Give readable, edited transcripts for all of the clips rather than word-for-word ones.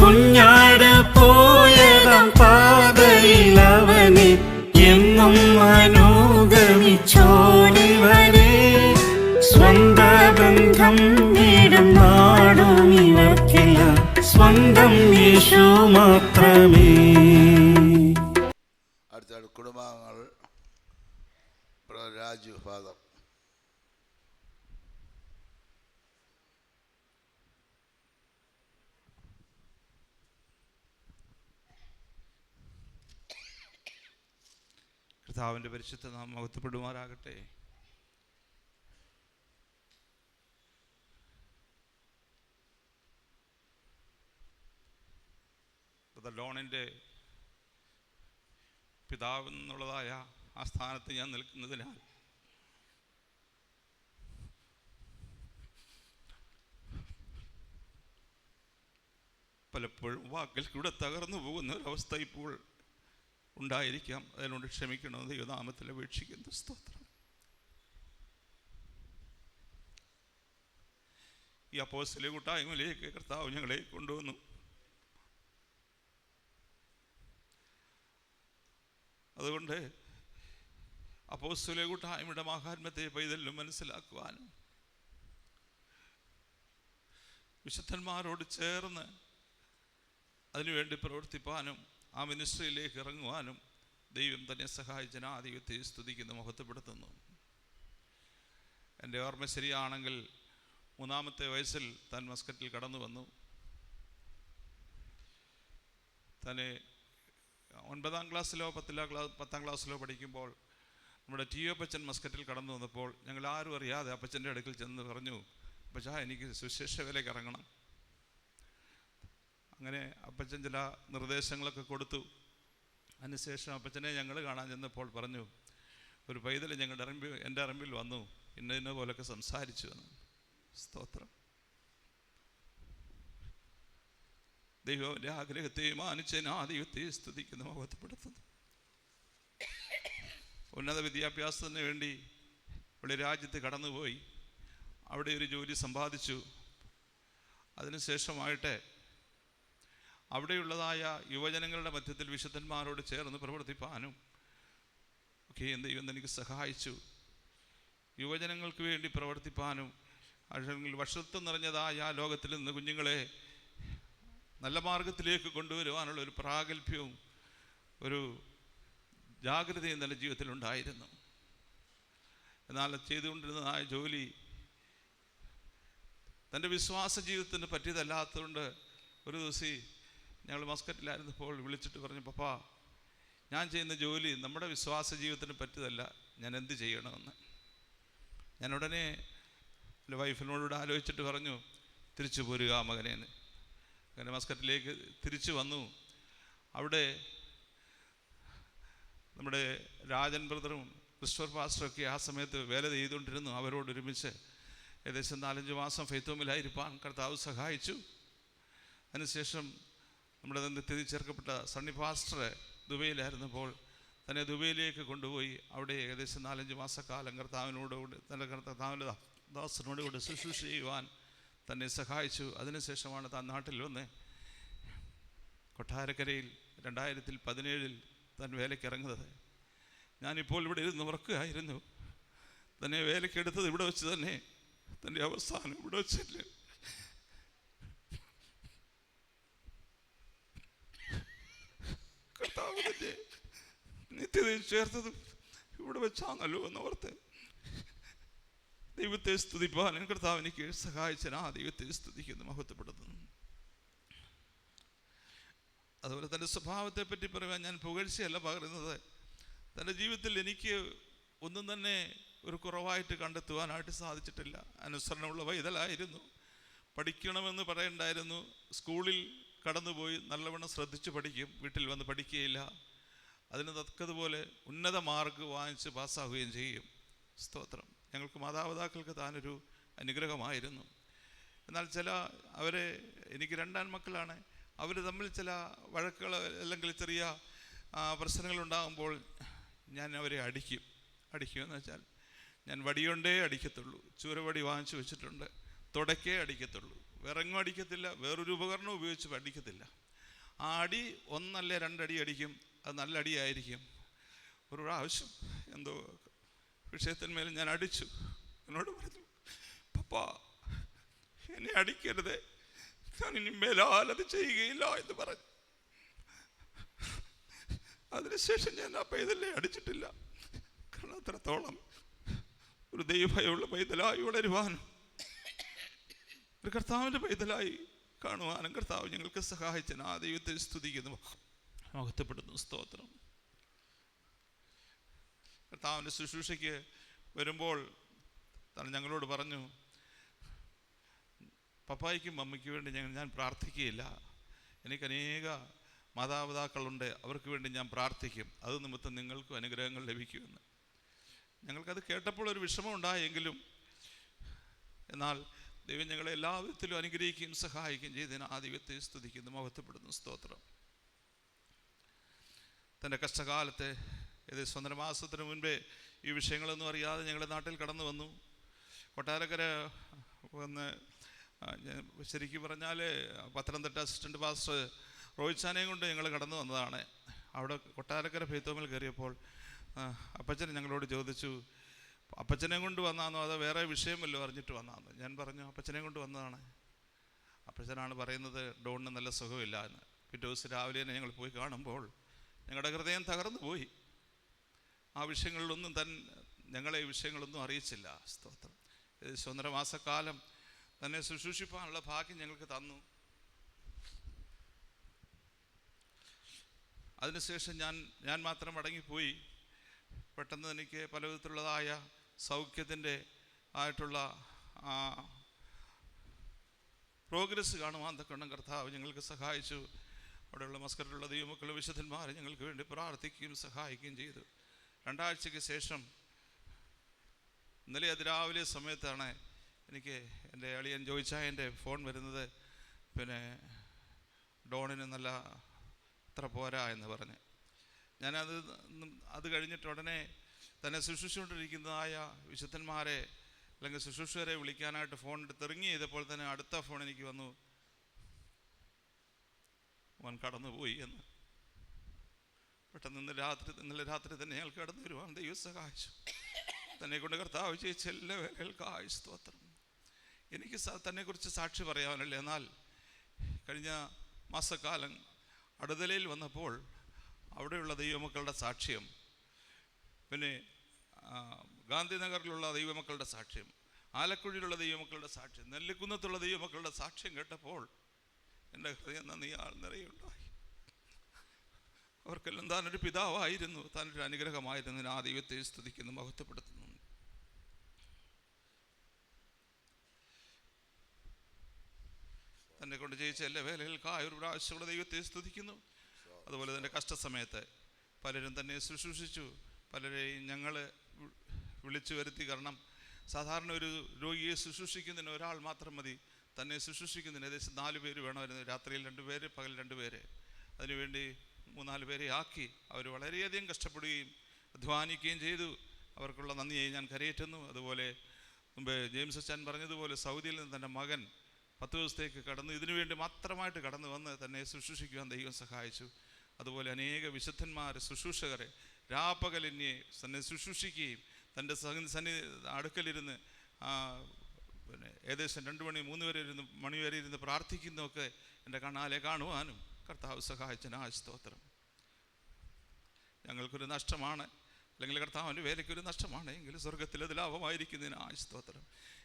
കുഞ്ഞാട് പോയതാം പാതയിലവനെ എന്നും അനുഗമിച്ചോടി വരെ. സ്വന്ത ബന്ധം നേടും നാടും ഇവർക്കില്ല, സ്വന്തം യേശു മാത്രമേ. അടുത്ത കുടുംബാംഗങ്ങൾ രാജു ഫാദർ. കർത്താവിൻ്റെ പരിശുദ്ധ നാമം മഹത്വപ്പെടുമാറാകട്ടെ. ലോണിൻ്റെ പിതാവ് എന്നുള്ളതായ ആ സ്ഥാനത്ത് ഞാൻ നിൽക്കുന്നതിനാൽ പലപ്പോഴും വാക്കിൽ കൂടെ തകർന്നു പോകുന്ന ഒരവസ്ഥ ഇപ്പോൾ ഉണ്ടായിരിക്കാം. അതിനോട് ക്ഷമിക്കണമെന്ന് ദൈവനാമത്തിൽ അപേക്ഷിക്കുന്നു. സ്തോത്രം. ഈ അപ്പോസ്തല കൂട്ടായ്മയിലേക്ക് കർത്താവ് ഞങ്ങളെ കൊണ്ടുവന്നു. അതുകൊണ്ട് അപ്പോസ്തല കൂട്ടായ്മയുടെ മഹാത്മ്യത്തെ പൈതലിലും മനസ്സിലാക്കുവാനും വിശുദ്ധന്മാരോട് ചേർന്ന് അതിനുവേണ്ടി പ്രവർത്തിപ്പാനും ആ മിനിസ്ട്രിയിലേക്ക് ഇറങ്ങുവാനും ദൈവം തന്നെ സഹായിച്ച ദൈവത്തെ സ്തുതിക്കുന്നു, മഹത്വപ്പെടുത്തുന്നു. എൻ്റെ ഓർമ്മ ശരിയാണെങ്കിൽ 3-ാമത്തെ വയസ്സിൽ താൻ മസ്കറ്റിൽ കടന്നു വന്നു. തന്നെ 9-ാം ക്ലാസ്സിലോ 10-ാം ക്ലാസ്സിലോ പഠിക്കുമ്പോൾ നമ്മുടെ ടി അപ്പച്ചൻ മസ്കറ്റിൽ കടന്നു വന്നപ്പോൾ ഞങ്ങൾ ആരും അറിയാതെ അപ്പച്ചൻ്റെ അടുക്കൽ ചെന്ന് പറഞ്ഞു, അപ്പച്ചാ എനിക്ക് സുശേഷ വേലയ്ക്ക് ഇറങ്ങണം. അങ്ങനെ അപ്പച്ചൻ ചില നിർദ്ദേശങ്ങളൊക്കെ കൊടുത്തു. അതിനുശേഷം അപ്പച്ചനെ ഞങ്ങൾ കാണാൻ ചെന്നപ്പോൾ പറഞ്ഞു, ഒരു പൈതൽ എൻ്റെ അറിമ്പിൽ വന്നു, ഇന്ന പോലൊക്കെ സംസാരിച്ചു എന്ന്. സ്തോത്രം. ദൈവത്തിൻ്റെ ആഗ്രഹത്തെ മാനിച്ച് ദൈവത്തെ സ്തുതിക്കുന്നു, മഹത്വപ്പെടുത്തുന്നു. ഉന്നത വിദ്യാഭ്യാസത്തിന് വേണ്ടി ഇവിടെ രാജ്യത്ത് കടന്നുപോയി അവിടെ ഒരു ജോലി സമ്പാദിച്ചു. അതിനുശേഷമായിട്ട് അവിടെയുള്ളതായ യുവജനങ്ങളുടെ മധ്യത്തിൽ വിശുദ്ധന്മാരോട് ചേർന്ന് പ്രവർത്തിപ്പാനും ഒക്കെ ദൈവം എനിക്ക് സഹായിച്ചു. യുവജനങ്ങൾക്ക് വേണ്ടി പ്രവർത്തിപ്പാനും അല്ലെങ്കിൽ വഷത്വം നിറഞ്ഞതായ ലോകത്തിൽ നിന്ന് കുഞ്ഞുങ്ങളെ നല്ല മാർഗത്തിലേക്ക് കൊണ്ടുവരുവാനുള്ള ഒരു പ്രാഗൽഭ്യവും ഒരു ജാഗ്രതയും നല്ല ജീവിതത്തിലുണ്ടായിരുന്നു. എന്നാൽ ചെയ്തുകൊണ്ടിരുന്നതായ ജോലി തൻ്റെ വിശ്വാസ ജീവിതത്തിന് പറ്റിയതല്ലാത്തതുകൊണ്ട് ഒരു ദിവസം ഞങ്ങൾ മസ്കറ്റിലായിരുന്നപ്പോൾ വിളിച്ചിട്ട് പറഞ്ഞു, പപ്പാ ഞാൻ ചെയ്യുന്ന ജോലി നമ്മുടെ വിശ്വാസ ജീവിതത്തിന് പറ്റിയതല്ല, ഞാൻ എന്ത് ചെയ്യണമെന്ന്. ഞാൻ ഉടനെ എൻ്റെ വൈഫിനോട് ആലോചിച്ചിട്ട് പറഞ്ഞു, തിരിച്ചു പോരുക മകനേന്ന്. അങ്ങനെ മസ്കറ്റിലേക്ക് തിരിച്ചു വന്നു. അവിടെ നമ്മുടെ രാജൻ ബ്രദറും ക്രിസ്റ്റോഫർ പാസ്റ്ററൊക്കെ ആ സമയത്ത് വേല ചെയ്തുകൊണ്ടിരുന്നു. അവരോടൊരുമിച്ച് ഏകദേശം 4-5 മാസം ഫെയ്ത്തോമിലായിരിക്കാൻ കർത്താവ് സഹായിച്ചു. അതിനുശേഷം നമ്മുടെ നിത്യത്തിൽ ചേർക്കപ്പെട്ട സണ്ണി പാസ്റ്റർ ദുബൈയിലായിരുന്നപ്പോൾ തന്നെ ദുബൈയിലേക്ക് കൊണ്ടുപോയി അവിടെ ഏകദേശം 4-5 മാസക്കാലം കർത്താവിനോടുകൂടി തൻ്റെ കർത്താവിൻ്റെ ദാസനോടുകൂടി ശുശ്രൂഷ ചെയ്യുവാൻ തന്നെ സഹായിച്ചു. അതിനുശേഷമാണ് താൻ നാട്ടിൽ വന്ന് കൊട്ടാരക്കരയിൽ 2017 താൻ വേലയ്ക്ക് ഇറങ്ങുന്നത്. ഞാനിപ്പോൾ ഇവിടെ ഇരുന്ന് ഉറക്കുകയായിരുന്നു. തന്നെ വേലയ്ക്കെടുത്തത് ഇവിടെ വെച്ച് തന്നെ, തൻ്റെ അവസാനം ഇവിടെ വെച്ചല്ലേ. കർത്താവിൻ്റെ നിത്യതയിൽ ചേർത്തത് ഇവിടെ വെച്ചാണല്ലോ എന്നോർത്ത് ദൈവത്തെ സ്തുതിപ്പാൻ കർത്താവിനിക്ക് സഹായിച്ച ദൈവത്തെ സ്തുതിക്കുന്നു, മഹത്വപ്പെടുത്തുന്നു. അതുപോലെ തൻ്റെ സ്വഭാവത്തെ പറ്റി പറയാൻ ഞാൻ പുകഴ്ചയല്ല പറയുന്നത്. തൻ്റെ ജീവിതത്തിൽ എനിക്ക് ഒന്നും തന്നെ ഒരു കുറവായിട്ട് കണ്ടെത്തുവാനായിട്ട് സാധിച്ചിട്ടില്ല. അനുസരണമുള്ള പൈതലായിരുന്നു. പഠിക്കണമെന്ന് പറയണ്ടായിരുന്നു. സ്കൂളിൽ കടന്നുപോയി നല്ലവണ്ണം ശ്രദ്ധിച്ച് പഠിക്കും, വീട്ടിൽ വന്ന് പഠിക്കുകയില്ല. അതിന് തക്കതുപോലെ ഉന്നത മാർക്ക് വാങ്ങിച്ച് പാസ്സാവുകയും ചെയ്യും. സ്തോത്രം. ഞങ്ങൾക്ക് മാതാപിതാക്കൾക്ക് താനൊരു അനുഗ്രഹമായിരുന്നു. എന്നാൽ എനിക്ക് 2 ആൺമക്കളാണ്. അവർ തമ്മിൽ ചില വഴക്കുകൾ അല്ലെങ്കിൽ ചെറിയ പ്രശ്നങ്ങളുണ്ടാകുമ്പോൾ ഞാൻ അവരെ അടിക്കുമെന്ന് വെച്ചാൽ ഞാൻ വടികൊണ്ടേ അടിക്കത്തുള്ളൂ. ചൂരവടി വാങ്ങിച്ചു വെച്ചിട്ടുണ്ട്, തുടക്കേ അടിക്കത്തുള്ളൂ, വേറെങ്ങും അടിക്കത്തില്ല, വേറൊരു ഉപകരണം ഉപയോഗിച്ച് അടിക്കത്തില്ല. ആ അടി 1 അല്ല 2 അടി അടിക്കും, അത് നല്ല അടിയായിരിക്കും. ഒരു പ്രാവശ്യം എന്തോ വിഷയത്തിന്മേൽ ഞാൻ അടിച്ചു. എന്നോട് പറഞ്ഞു, പപ്പാ എന്നെ അടിക്കരുത്, ഞാൻ ഇനി മേലാലത് ചെയ്യുകയില്ല എന്ന് പറഞ്ഞു. അതിനുശേഷം ഞാൻ ആ പൈതലിനെ അടിച്ചിട്ടില്ല. കാരണം അത്രത്തോളം ഒരു ദൈവഭയമുള്ള പൈതലായി വളരുവാനും ഒരു കർത്താവിൻ്റെ പൈതലായി കാണുവാനും കർത്താവ് ഞങ്ങൾക്ക് സഹായിച്ചൻ ആ ദൈവത്തെ സ്തുതിക്കുന്നു, മഹത്വപ്പെടുന്നു. സ്തോത്രം. കർത്താവിൻ്റെ ശുശ്രൂഷയ്ക്ക് വരുമ്പോൾ താൻ ഞങ്ങളോട് പറഞ്ഞു, പപ്പായ്ക്കും മമ്മിക്ക് വേണ്ടി ഞാൻ പ്രാർത്ഥിക്കുകയില്ല. എനിക്ക് അനേക മാതാപിതാക്കളുണ്ട്, അവർക്ക് വേണ്ടി ഞാൻ പ്രാർത്ഥിക്കും, അത് നിമിത്തം നിങ്ങൾക്കും അനുഗ്രഹങ്ങൾ ലഭിക്കുമെന്ന്. ഞങ്ങൾക്കത് കേട്ടപ്പോൾ ഒരു വിഷമം ഉണ്ടായെങ്കിലും എന്നാൽ ദൈവം ഞങ്ങളെ എല്ലാ വിധത്തിലും അനുഗ്രഹിക്കുകയും സഹായിക്കുകയും ചെയ്തതിന് ആ ദൈവത്തെ സ്തുതിക്കുന്നു, മഹത്വപ്പെടുന്നു. സ്തോത്രം. തൻ്റെ കഷ്ടകാലത്തെ ഏകദേശം 1.5 മാസത്തിന് മുൻപേ ഈ വിഷയങ്ങളൊന്നും അറിയാതെ ഞങ്ങളുടെ നാട്ടിൽ കടന്നു വന്നു. കൊട്ടാരക്കര വന്ന് ശരിക്കും പറഞ്ഞാൽ പത്തനംതിട്ട അസിസ്റ്റൻ്റ് പാസ്റ്റർ റോയിച്ചാനെയും കൊണ്ട് ഞങ്ങൾ കടന്നു വന്നതാണ്. അവിടെ കൊട്ടാരക്കര ഫെയ്ത്തോമിൽ കയറിയപ്പോൾ അപ്പച്ചൻ ഞങ്ങളോട് ചോദിച്ചു, അപ്പച്ചനെ കൊണ്ട് വന്നാന്നോ അതോ വേറെ വിഷയമല്ലോ അറിഞ്ഞിട്ട് വന്നാന്ന്. ഞാൻ പറഞ്ഞു, അപ്പച്ചനെ കൊണ്ട് വന്നതാണ്. അപ്പച്ചനാണ് പറയുന്നത് ഡോണിന് നല്ല സുഖമില്ല എന്ന്. പിറ്റേ ദിവസം രാവിലെ തന്നെ ഞങ്ങൾ പോയി കാണുമ്പോൾ ഞങ്ങളുടെ ഹൃദയം തകർന്നു പോയി. ആ വിഷയങ്ങളിലൊന്നും ഞങ്ങളെ ഈ വിഷയങ്ങളൊന്നും അറിയിച്ചില്ല. സ്തോത്രം. 1.5 മാസക്കാലം തന്നെ ശുശ്രൂഷിപ്പാനുള്ള ഭാഗ്യം ഞങ്ങൾക്ക് തന്നു. അതിനുശേഷം ഞാൻ മാത്രം മടങ്ങിപ്പോയി. പെട്ടെന്ന് എനിക്ക് പല വിധത്തിലുള്ളതായ സൗഖ്യത്തിൻ്റെ ആയിട്ടുള്ള പ്രോഗ്രസ് കാണുവാൻ തക്കണം കർത്താവ് ഞങ്ങൾക്ക് സഹായിച്ചു. അവിടെയുള്ള മസ്കറ്റിലുള്ള ദൈവമക്കളുടെ വിശുദ്ധന്മാരെ ഞങ്ങൾക്ക് വേണ്ടി പ്രാർത്ഥിക്കുകയും സഹായിക്കുകയും ചെയ്തു. 2 ആഴ്ചയ്ക്ക് ശേഷം ഇന്നലെ അതിരാവിലെ സമയത്താണ് എനിക്ക് എൻ്റെ അളിയൻ ജോയിച്ചായൻ്റെ ഫോൺ വരുന്നത്. പിന്നെ ഡോണിന് നല്ല അത്ര പോരാ എന്ന് പറഞ്ഞ് അത് കഴിഞ്ഞിട്ട് ഉടനെ തന്നെ ശുശ്രൂഷിച്ചുകൊണ്ടിരിക്കുന്നതായ വിശുദ്ധന്മാരെ അല്ലെങ്കിൽ ശുശ്രൂഷകരെ വിളിക്കാനായിട്ട് ഫോൺ എടുത്ത് ഇറങ്ങി ചെയ്തപ്പോൾ തന്നെ അടുത്ത ഫോൺ എനിക്ക് വന്നു, അവൻ കടന്നുപോയി എന്ന്. പെട്ടെന്ന് ഇന്നലെ രാത്രി തന്നെ ഞങ്ങൾ കടന്നു വരുവാൻ ദൈവം സഹായിച്ചു. തന്നെ കൊണ്ട് കർത്താവ് ചെയ്യിച്ച എല്ലാ വേലകൾക്കായി സ്തോത്രം. എനിക്ക് തന്നെക്കുറിച്ച് സാക്ഷി പറയാനല്ല, എന്നാൽ കഴിഞ്ഞ മാസക്കാലം അടുതലയിൽ വന്നപ്പോൾ അവിടെയുള്ള ദൈവമക്കളുടെ സാക്ഷ്യം, പിന്നെ ഗാന്ധിനഗറിലുള്ള ദൈവമക്കളുടെ സാക്ഷ്യം, ആലക്കുഴിയിലുള്ള ദൈവമക്കളുടെ സാക്ഷ്യം, നെല്ലിക്കുന്നത്തുള്ള ദൈവമക്കളുടെ സാക്ഷ്യം കേട്ടപ്പോൾ എൻ്റെ ഹൃദയം നന്ദിയാൽ നിറയുണ്ടായി. അവർക്കെല്ലാം താനൊരു പിതാവായിരുന്നു, താനൊരു അനുഗ്രഹമായിരുന്നു. ആ ദൈവത്തെ സ്തുതിക്കുന്നു, മഹത്വപ്പെടുത്തുന്നു. തന്നെ കൊണ്ട് ജയിച്ച എല്ലാ വേലകൾക്കായ ഒരു പ്രാവശ്യമുള്ള ദൈവത്തെ സ്തുതിക്കുന്നു. അതുപോലെ തന്നെ കഷ്ടസമയത്ത് പലരും തന്നെ ശുശ്രൂഷിച്ചു, പലരെയും ഞങ്ങൾ വിളിച്ചു വരുത്തി. കാരണം സാധാരണ ഒരു രോഗിയെ ശുശ്രൂഷിക്കുന്നതിന് ഒരാൾ മാത്രം മതി, തന്നെ ശുശ്രൂഷിക്കുന്നതിന് ഏകദേശം 4 പേര് വേണമായിരുന്നു. രാത്രിയിൽ 2 പേര്, പകൽ 2 പേര്. അതിനുവേണ്ടി 3-4 പേരെ ആക്കി. അവർ വളരെയധികം കഷ്ടപ്പെടുകയും അധ്വാനിക്കുകയും ചെയ്തു. അവർക്കുള്ള നന്ദിയായി ഞാൻ കരയേറ്റുന്നു. അതുപോലെ മുമ്പ് ജെയിംസ് അച്ഛൻ പറഞ്ഞതുപോലെ സൗദിയിൽ നിന്ന് തൻ്റെ മകൻ 10 ദിവസത്തേക്ക് ഇതിനുവേണ്ടി മാത്രമായിട്ട് കടന്നു വന്ന് തന്നെ ശുശ്രൂഷിക്കുവാൻ ദൈവം സഹായിച്ചു. അതുപോലെ അനേക വിശുദ്ധന്മാർ ശുശ്രൂഷകരെ രാപ്പകലിനെ തന്നെ ശുശ്രൂഷിക്കുകയും തൻ്റെ അടുക്കലിരുന്ന് പിന്നെ ഏകദേശം 2 മണി വരെ ഇരുന്ന് പ്രാർത്ഥിക്കുന്നതൊക്കെ എൻ്റെ കണ്ണാലെ കാണുവാനും കർത്താവ് സഹായിച്ചതിന് ആ സ്തോത്രം. ഞങ്ങൾക്കൊരു നഷ്ടമാണ്, അല്ലെങ്കിൽ കർത്താവിൻ്റെ വേലയ്ക്കൊരു നഷ്ടമാണ് എങ്കിൽ സ്വർഗത്തിൽ അത് ലാഭമായിരിക്കുന്നതിന് ആ സ്തോത്രം.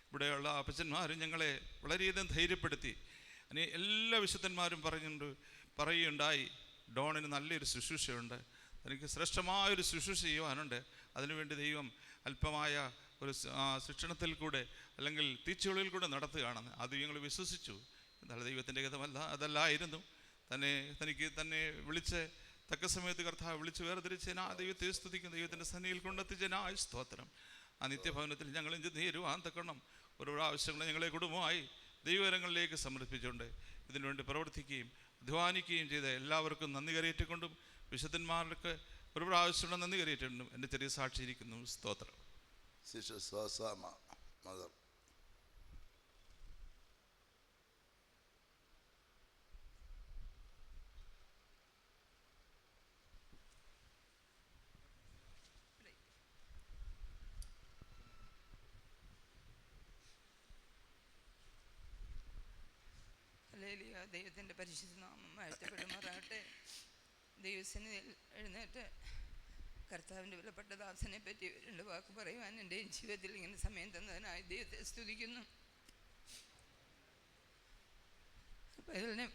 ഇവിടെയുള്ള അപ്പച്ചന്മാരും ഞങ്ങളെ വളരെയധികം ധൈര്യപ്പെടുത്തി. എല്ലാ വിശുദ്ധന്മാരും പറയുകയുണ്ടായി, ഡോണിന് നല്ലൊരു ശുശ്രൂഷയുണ്ട്, തനിക്ക് ശ്രേഷ്ഠമായൊരു ശുശ്രൂഷ ചെയ്യുവാനുണ്ട്. അതിനുവേണ്ടി ദൈവം അല്പമായ ഒരു ശിക്ഷണത്തിൽ കൂടെ അല്ലെങ്കിൽ തീച്ചുളിൽ കൂടെ നടത്തുകയാണെന്ന് അത് ഞങ്ങൾ വിശ്വസിച്ചു. എന്നാൽ ദൈവത്തിൻ്റെ ഗതമല്ല, അതല്ലായിരുന്നു. തനിക്ക് തന്നെ വിളിച്ച് തക്ക സമയത്ത് കർത്താവ് വിളിച്ച് വേർതിരിച്ചതിന് ആ ദൈവത്തെ സ്തുതിക്കും. ദൈവത്തിൻ്റെ സന്നിധിയിൽ കൊണ്ടെത്തിച്ചതിന് ആ സ്തോത്രം. ആ നിത്യഭവനത്തിൽ ഞങ്ങൾ നേരുവാൻ തക്കണം ഓരോ ആവശ്യങ്ങൾ ഞങ്ങളെ കുടുംബമായി ദൈവകരങ്ങളിലേക്ക് സമർപ്പിച്ചുകൊണ്ട് ഇതിനുവേണ്ടി പ്രവർത്തിക്കുകയും അധ്വാനിക്കുകയും ചെയ്ത എല്ലാവർക്കും നന്ദി കരയേറ്റിക്കൊണ്ടും വിശുദ്ധന്മാർക്ക് ഒരു പ്രാവശ്യമുള്ള നന്ദി കരയേറ്റിക്കൊണ്ടും എൻ്റെ ചെറിയ സാക്ഷിയിരിക്കുന്നു. സ്തോത്രം. Sister Sosamma mother. ദൈവത്തിൻ്റെ പരിശുദ്ധ നാമം വാഴ്ത്തപ്പെടുമാറാകട്ടെ. ദൈവസന്നിധിയിൽ എഴുന്നേറ്റ് കർത്താവിൻ്റെ വിലപ്പെട്ട ദാസനെ പറ്റി 2 വാക്ക് പറയുവാൻ എൻ്റെ ജീവിതത്തിൽ ഇങ്ങനെ സമയം തന്നതിനായി ദൈവത്തെ സ്തുതിക്കുന്നു. പൈതലിനെ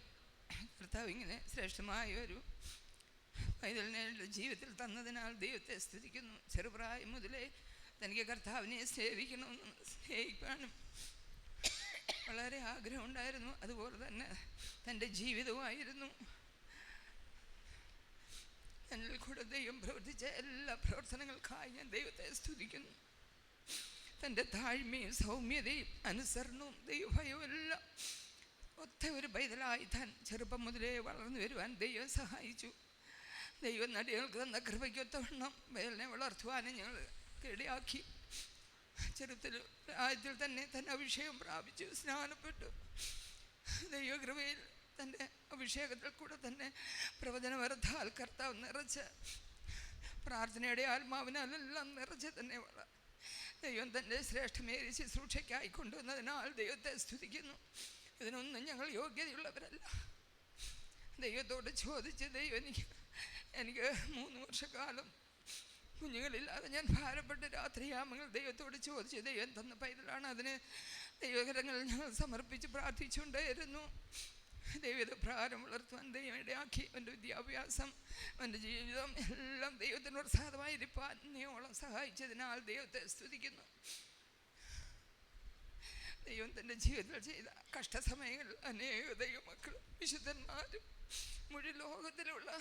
കർത്താവ് ഇങ്ങനെ ശ്രേഷ്ഠമായ ഒരു പൈതലിനെ ജീവിതത്തിൽ തന്നതിനാൽ ദൈവത്തെ സ്തുതിക്കുന്നു. ചെറുപ്രായം മുതലേ തനിക്ക് കർത്താവിനെ സേവിക്കണമെന്നും സ്നേഹിക്കാനും വളരെ ആഗ്രഹമുണ്ടായിരുന്നു. അതുപോലെ തന്നെ തൻ്റെ ജീവിതമായിരുന്നു. എന്നിൽ കൂടെ ദൈവം പ്രവർത്തിച്ച എല്ലാ പ്രവർത്തനങ്ങൾക്കായി ഞാൻ ദൈവത്തെ സ്തുതിക്കുന്നു. തൻ്റെ താഴ്മയും സൗമ്യതയും അനുസരണവും ദൈവഭയവും എല്ലാം ഒത്ത ഒരു പൈതലായി താൻ ചെറുപ്പം മുതലേ വളർന്നു വരുവാൻ ദൈവം സഹായിച്ചു. ദൈവം നടികൾക്ക് തന്ന കൃപയ്ക്കൊത്തവണ്ണം പൈതലിനെ വളർത്തുവാനും ഞങ്ങൾ ഇടയാക്കി. ആദ്യത്തിൽ തന്നെ തൻ്റെ അഭിഷേകം പ്രാപിച്ചു, സ്നാനപ്പെട്ടു. ദൈവകൃപയിൽ തൻ്റെ അഭിഷേകത്തിൽ കൂടെ തന്നെ പ്രവചനവരത്താൽ കർത്താവ് നിറച്ച് പ്രാർത്ഥനയുടെ ആത്മാവിനാലെല്ലാം നിറച്ച് തന്നെ ദൈവം തൻ്റെ ശ്രേഷ്ഠമേറിയ ശുശ്രൂഷയ്ക്കായി കൊണ്ടുവന്നതിനാൽ ദൈവത്തെ സ്തുതിക്കുന്നു. ഇതിനൊന്നും ഞങ്ങൾ യോഗ്യതയുള്ളവരല്ല. ദൈവത്തോട് ചോദിച്ച് ദൈവം എനിക്ക് 3 വർഷക്കാലം കുഞ്ഞുങ്ങളില്ലാതെ ഞാൻ ഭാരപ്പെട്ട് രാത്രിയാമങ്ങൾ ദൈവത്തോട് ചോദിച്ചു. ദൈവം തന്ന പൈതലാണ്. അതിന് ദൈവകരങ്ങളിൽ ഞങ്ങൾ സമർപ്പിച്ച് പ്രാർത്ഥിച്ചുകൊണ്ടേയിരുന്നു. ദൈവത്തെ പ്രകാരം വളർത്തുവാൻ ദൈവം ഇടയാക്കി. എൻ്റെ വിദ്യാഭ്യാസം, എൻ്റെ ജീവിതം എല്ലാം ദൈവത്തിന് പ്രസാദമായിരിക്കാൻ നീയോളം സഹായിച്ചതിനാൽ ദൈവത്തെ സ്തുതിക്കുന്നു. ദൈവം തൻ്റെ ജീവിതത്തിൽ ചെയ്ത കഷ്ടസമയങ്ങളിൽ അനേക ദൈവമക്കളും വിശുദ്ധന്മാരും മുഴുവൻ ലോകത്തിലുള്ള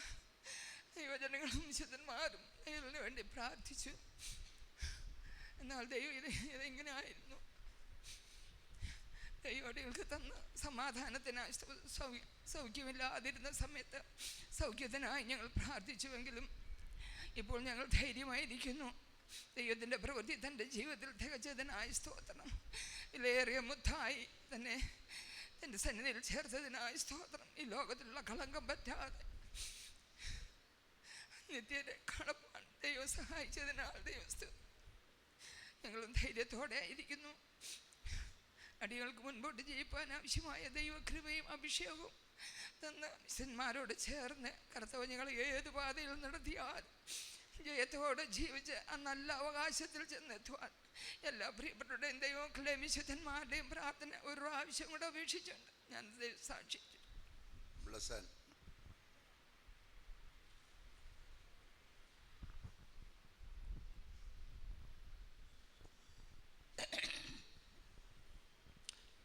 ദൈവജനങ്ങളും വിശുദ്ധന്മാരും ദൈവത്തിന് വേണ്ടി പ്രാർത്ഥിച്ചു. എന്നാൽ ദൈവം ഇതെങ്ങനെ ആയിരുന്നു? ദൈവടികൾക്ക് തന്ന സമാധാനത്തിനായി സൗഖ്യമില്ലാതിരുന്ന സമയത്ത് സൗഖ്യത്തിനായി ഞങ്ങൾ പ്രാർത്ഥിച്ചുവെങ്കിലും ഇപ്പോൾ ഞങ്ങൾ ധൈര്യമായിരിക്കുന്നു. ദൈവത്തിൻ്റെ പ്രവൃത്തി തൻ്റെ ജീവിതത്തിൽ തികച്ചതിനായി സ്തോത്രം. വിലയേറിയ മുത്തായി തന്നെ എൻ്റെ സന്നിധിയിൽ ചേർത്തതിനായി സ്തോത്രം. ഈ ലോകത്തിലുള്ള കളങ്കം പറ്റാതെ നിത്യരെ കാണുവാൻ ദൈവം സഹായിച്ചതിനാൽ ദൈവം ഞങ്ങളും ധൈര്യത്തോടെ ആയിരിക്കുന്നു. അടികൾക്ക് മുൻപോട്ട് ജയിപ്പാൻ ആവശ്യമായ ദൈവകൃപയും അഭിഷേകവും തന്ന മിഷന്മാരോട് ചേർന്ന് കർത്താവ് ഞങ്ങൾ ഏത് പാതയിൽ നടത്തിയാൽ ജയത്തോടെ ജീവിച്ച് ആ നല്ല അവകാശത്തിൽ ചെന്നെത്തുവാൻ എല്ലാ പ്രിയപ്പെട്ടവരുടെയും ദൈവമക്കളുടെയും വിശുദ്ധന്മാരുടെയും പ്രാർത്ഥന ഒരു പ്രാവശ്യം കൂടെ അപേക്ഷിച്ചുണ്ട്. ഞാൻ സാക്ഷിച്ചു.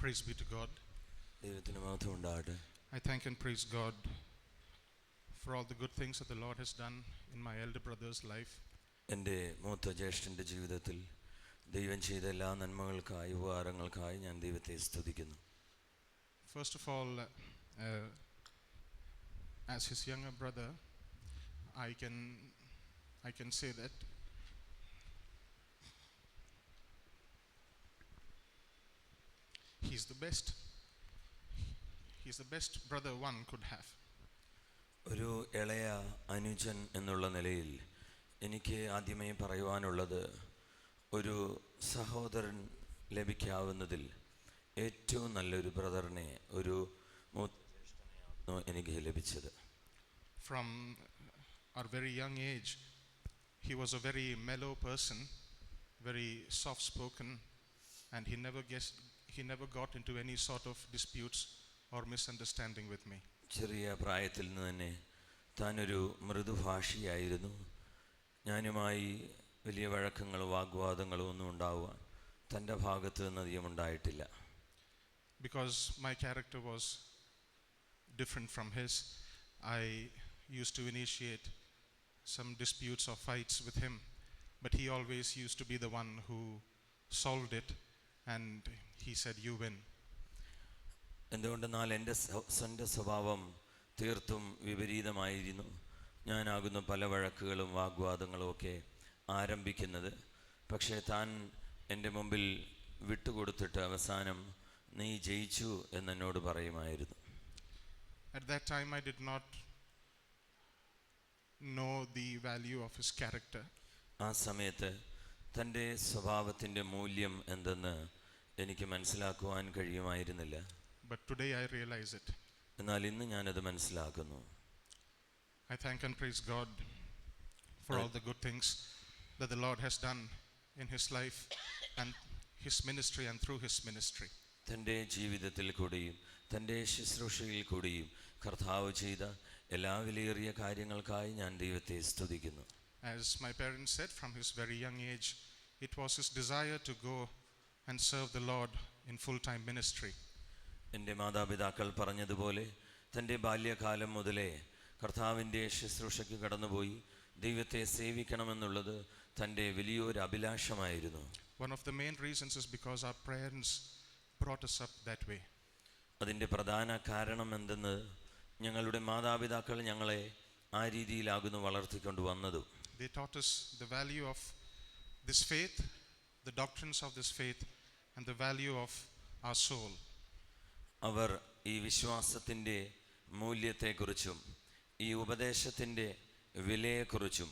Praise be to God. I thank and praise God for all the good things that the Lord has done in my elder brother's life. എൻ്റെ മൂത്ത ജ്യേഷ്ഠൻ്റെ ജീവിതത്തിൽ ദൈവം ചെയ്ത എല്ലാ നന്മകൾക്കായി ഉപകാരങ്ങൾക്കായി ഞാൻ ദൈവത്തെ സ്തുതിക്കുന്നു. First of all, as his younger brother, I can say that he's the best brother one could have. ഒരു ഇളയ അനുജൻ എന്നുള്ള നിലയിൽ എനിക്ക് ആദ്യമേ പറയുവാനുള്ളത്, ഒരു സഹോദരൻ ലഭിക്കാവുന്നതിൽ ഏറ്റവും നല്ലൊരു ബ്രദറിനെ, ഒരു എനിക്ക് ലഭിച്ചത്. From our very young age, he was a very mellow person, very soft spoken, and he never got into any sort of disputes or misunderstanding with me. ചെറിയ പ്രായത്തിൽ നിന്ന് തന്നെ താനൊരു മൃദുഭാഷിയായിരുന്നു. ഞാനുമായി വലിയ വഴക്കങ്ങളോ വാഗ്വാദങ്ങളോ ഒന്നും ഉണ്ടാവുക തൻ്റെ ഭാഗത്ത് നിന്ന് അധികം ഉണ്ടായിട്ടില്ല. Because my character was different from his, I used to initiate some disputes or fights with him, but he always used to be the one who solved it, and he said, "You win." എന്തുകൊണ്ടെന്നാൽ എൻ്റെ സ്വഭാവം തീർത്തും വിപരീതമായിരുന്നു. ഞാനാകുന്നു പല വഴക്കുകളും വാഗ്വാദങ്ങളും ഒക്കെ ആരംഭിക്കുന്നത്. പക്ഷേ താൻ എൻ്റെ മുമ്പിൽ വിട്ടുകൊടുത്തിട്ട് അവസാനം നീ ജയിച്ചു എന്നോട് പറയുമായിരുന്നു. At that time I did not know the value of his character. ആ സമയത്ത് തൻ്റെ സ്വഭാവത്തിൻ്റെ മൂല്യം എന്തെന്ന് എനിക്ക് മനസ്സിലാക്കുവാൻ കഴിയുമായിരുന്നില്ല. But today I realize it. എന്നാൽ ഇന്ന് ഞാനത് മനസ്സിലാക്കുന്നു. I thank and praise God for all the good things that the Lord has done in his life and his ministry and through his ministry. തൻ്റെ ജീവിതത്തിൽ കൂടിയും തൻ്റെ ശുശ്രൂഷയിൽ കൂടിയും കർത്താവ് ചെയ്ത എല്ലാ വിലയേറിയ കാര്യങ്ങൾക്കായി ഞാൻ ദൈവത്തെ സ്തുതിക്കുന്നു. As my parents said, from his very young age, it was his desire to go and serve the Lord in full-time ministry. എൻ്റെ മാതാപിതാക്കൾ പറഞ്ഞതുപോലെ തൻ്റെ ബാല്യകാലം മുതലേ കർത്താവിൻ്റെ ശുശ്രൂഷയ്ക്ക് കടന്നുപോയി ദൈവത്തെ സേവിക്കണമെന്നുള്ളത് തൻ്റെ വലിയൊരു അഭിലാഷമായിരുന്നു. One of the main reasons is because our parents brought us up that way. അതിൻ്റെ പ്രധാന കാരണം എന്തെന്ന് ഞങ്ങളുടെ മാതാപിതാക്കൾ ഞങ്ങളെ ആ രീതിയിലാകുന്നു വളർത്തിക്കൊണ്ടുവന്നതും. They taught us the value of this faith, the doctrines of this faith, and the value of our soul. അവർ ഈ വിശ്വാസത്തിൻ്റെ മൂല്യത്തെക്കുറിച്ചും ഈ ഉപദേശത്തിൻ്റെ വിലയെക്കുറിച്ചും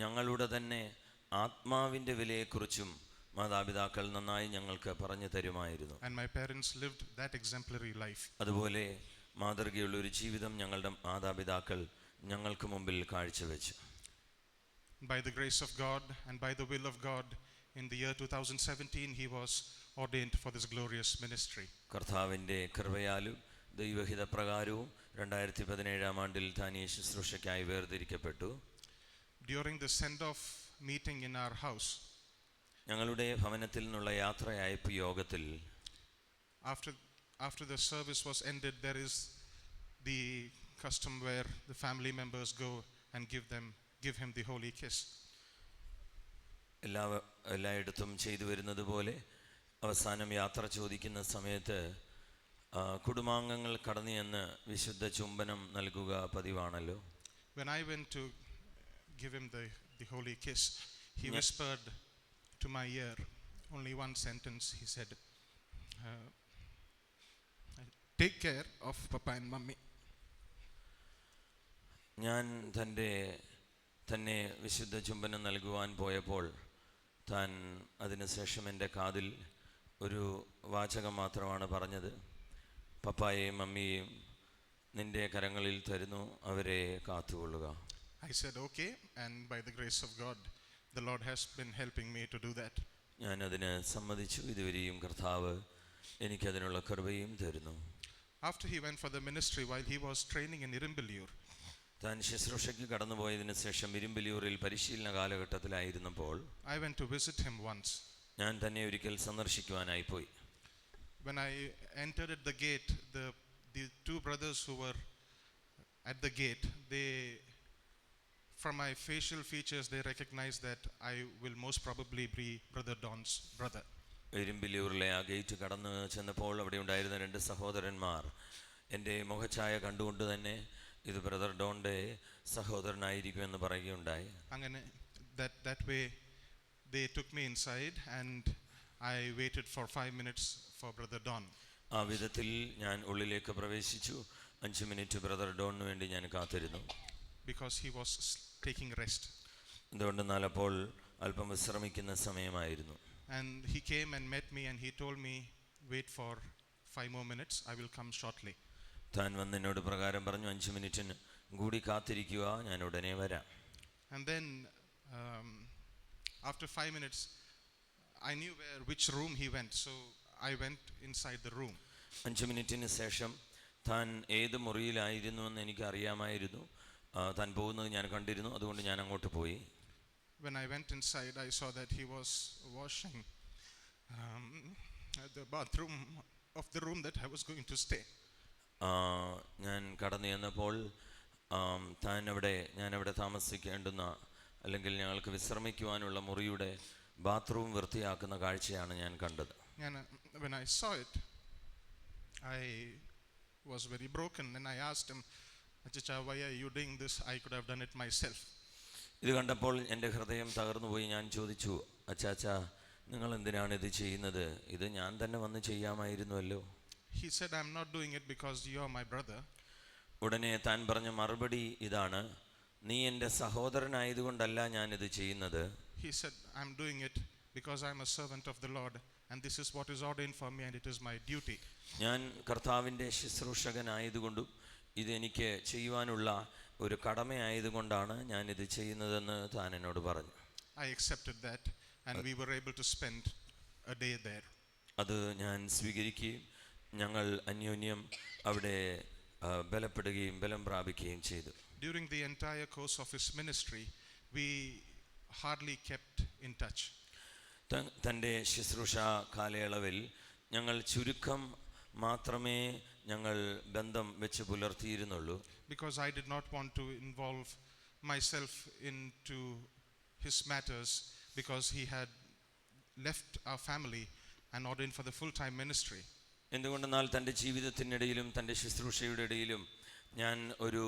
ഞങ്ങളുടെ തന്നെ ആത്മാവിൻ്റെ വിലയെക്കുറിച്ചും മാതാപിതാക്കൾ നന്നായി ഞങ്ങൾക്ക് പറഞ്ഞു തരുമായിരുന്നു. And my parents lived that exemplary life. അതുപോലെ മാതൃകയുള്ള ഒരു ജീവിതം ഞങ്ങളുടെ മാതാപിതാക്കൾ ഞങ്ങൾക്ക് മുമ്പിൽ കാഴ്ചവെച്ചു. By the grace of God and by the will of God, in the year 2017, he was ordained for this glorious ministry. കർത്താവിൻ്റെ കൃപയാലും ദൈവഹിതപ്രകാരവും 2017 ആണ്ടിൽ താൻ ഈ ശുശ്രൂഷയ്ക്കായി വേർതിരിക്കപ്പെട്ടു. During the send-off meeting in our house, ഞങ്ങളുടെ ഭവനത്തിൽ നിന്നുള്ള യാത്രയയപ്പ് യോഗത്തിൽ after the service was ended, there is the custom where the family members go and give him the holy kiss. എല്ലായിടത്തും ചെയ്തു വരുന്നത് പോലെ അവസാനം യാത്ര ചോദിക്കുന്ന സമയത്ത് കുടുംബാംഗങ്ങൾ കടന്നു ചെന്ന് വിശുദ്ധ ചുംബനം നൽകുക പതിവാണല്ലോ. When I went to give him the holy kiss, he whispered to my ear only one sentence. He said, take care of Papa and Mummy. ഞാൻ തന്നെ വിശുദ്ധ ചുംബനം നൽകുവാൻ പോയപ്പോൾ താൻ അതിനുശേഷം എൻ്റെ കാതിൽ ഒരു വാചകം മാത്രമാണ് പറഞ്ഞത്. പപ്പായെയും മമ്മിയെയും നിൻ്റെ കരങ്ങളിൽ തരുന്നു, അവരെ കാത്തുകൊള്ളുക. I said okay, and by the grace of God, the Lord has been helping me to do that. ഞാൻ അതിന് സമ്മതിച്ചു. ഇതുവരെയും കർത്താവ് എനിക്കതിനുള്ള കൃപയും തരുന്നു. After he went for the ministry, while he was training in Irimbilur, താൻ ശുശ്രൂഷയ്ക്ക് കടന്നുപോയതിനു ശേഷം ഇരുമ്പലിയൂരിൽ പരിശീലന കാലഘട്ടത്തിലായിരുന്നപ്പോൾ I went to visit him once. ഞാൻ തന്നെ ഒരിക്കൽ സന്ദർശിക്കുവാനായി പോയി. When I entered at the gate, the two brothers who were at the gate, from my facial features, they recognized that I will most probably be Brother Don's brother. ഇരുമ്പലിയൂരിലെ ആ gate കടന്നു ചെന്നപ്പോൾ അവിടെ ഉണ്ടായിരുന്ന രണ്ട് സഹോദരന്മാർ എൻ്റെ മുഖഛായ കണ്ടുകൊണ്ട് തന്നെ ഇത് ബ്രദർ ഡോണിൻ്റെ സഹോദരനായിരിക്കുമെന്ന് പറയുകയുണ്ടായി. അങ്ങനെ that way they took me inside and I waited for 5 minutes for Brother Don. ആ വിധത്തിൽ ഞാൻ ഉള്ളിലേക്ക് പ്രവേശിച്ചു. 5 മിനിറ്റ് ബ്രദർ ഡോണിന് വേണ്ടി ഞാൻ കാത്തിരുന്നു. Because he was taking rest. എന്തുകൊണ്ടെന്നാൽ അപ്പോൾ അല്പം വിശ്രമിക്കുന്ന സമയമായിരുന്നു. And he came and met me and he told me, wait for 5 more minutes, I will come shortly. താൻ വന്ന് എന്നോട് പ്രകാരം പറഞ്ഞു, 5 മിനിറ്റിന് കൂടി കാത്തിരിക്കുക, ഞാൻ ഉടനെ വരാം. And then after 5 minutes, I knew which room he went, so I went inside the room. 5 മിനിറ്റിന് ശേഷം താൻ ഏത് മുറിയിലായിരുന്നുവെന്ന് എനിക്ക് അറിയാമായിരുന്നു. താൻ പോകുന്നത് ഞാൻ കണ്ടിരുന്നു, അതുകൊണ്ട് ഞാൻ അങ്ങോട്ട് പോയി. When I went inside, I saw that he was washing the bathroom of the room that I was going to stay. ഞാൻ കടന്നു ചെന്നപ്പോൾ ഞാൻ അവിടെ താമസിക്കേണ്ടുന്ന അല്ലെങ്കിൽ ഞങ്ങൾക്ക് വിശ്രമിക്കുവാനുള്ള മുറിയുടെ ബാത്റൂം വൃത്തിയാക്കുന്ന കാഴ്ചയാണ് ഞാൻ കണ്ടത്. When I saw it, I was very broken and I asked him, Achacha, why are you doing this? I could have done it myself. ഇത് കണ്ടപ്പോൾ എൻ്റെ ഹൃദയം തകർന്നുപോയി. ഞാൻ ചോദിച്ചു, അച്ചാച്ച, നിങ്ങൾ എന്തിനാണ് ഇത് ചെയ്യുന്നത്? ഇത് ഞാൻ തന്നെ വന്ന് ചെയ്യാമായിരുന്നുവല്ലോ. He said, I'm not doing it because you are my brother. ഉടനെ താൻ പറഞ്ഞ മറുപടി ഇതാണ്, നീ എൻ്റെ സഹോദരനായതുകൊണ്ടല്ല ഞാനിത് ചെയ്യുന്നത്. He said, I'm doing it because I'm a servant of the Lord and this is what is ordained for me and it is my duty. ഞാൻ കർത്താവിൻ്റെ ശുശ്രൂഷകനായതുകൊണ്ടും ഇതെനിക്ക് ചെയ്യുവാനുള്ള ഒരു കടമയായതുകൊണ്ടാണ് ഞാനിത് ചെയ്യുന്നതെന്ന് താൻ എന്നോട് പറഞ്ഞു. I accepted that, and we were able to spend a day there. അത് ഞാൻ സ്വീകരിക്കുകയും ഞങ്ങൾ അന്യോന്യം അവിടെ ബലപ്പെടുകയും ബലം പ്രാപിക്കുകയും ചെയ്തു. During the entire course of his ministry, we hardly kept in touch. തൻ്റെ ശുശ്രൂഷ കാലയളവിൽ ഞങ്ങൾ ചുരുക്കം മാത്രമേ ഞങ്ങൾ ബന്ധം വെച്ച് പുലർത്തിയിരുന്നുള്ളൂ. Because I did not want to involve myself into his matters, because he had left our family and ordained for the full-time ministry. എന്തുകൊണ്ടെന്നാൽ തൻ്റെ ജീവിതത്തിനിടയിലും തൻ്റെ ശുശ്രൂഷയുടെ ഇടയിലും ഞാൻ ഒരു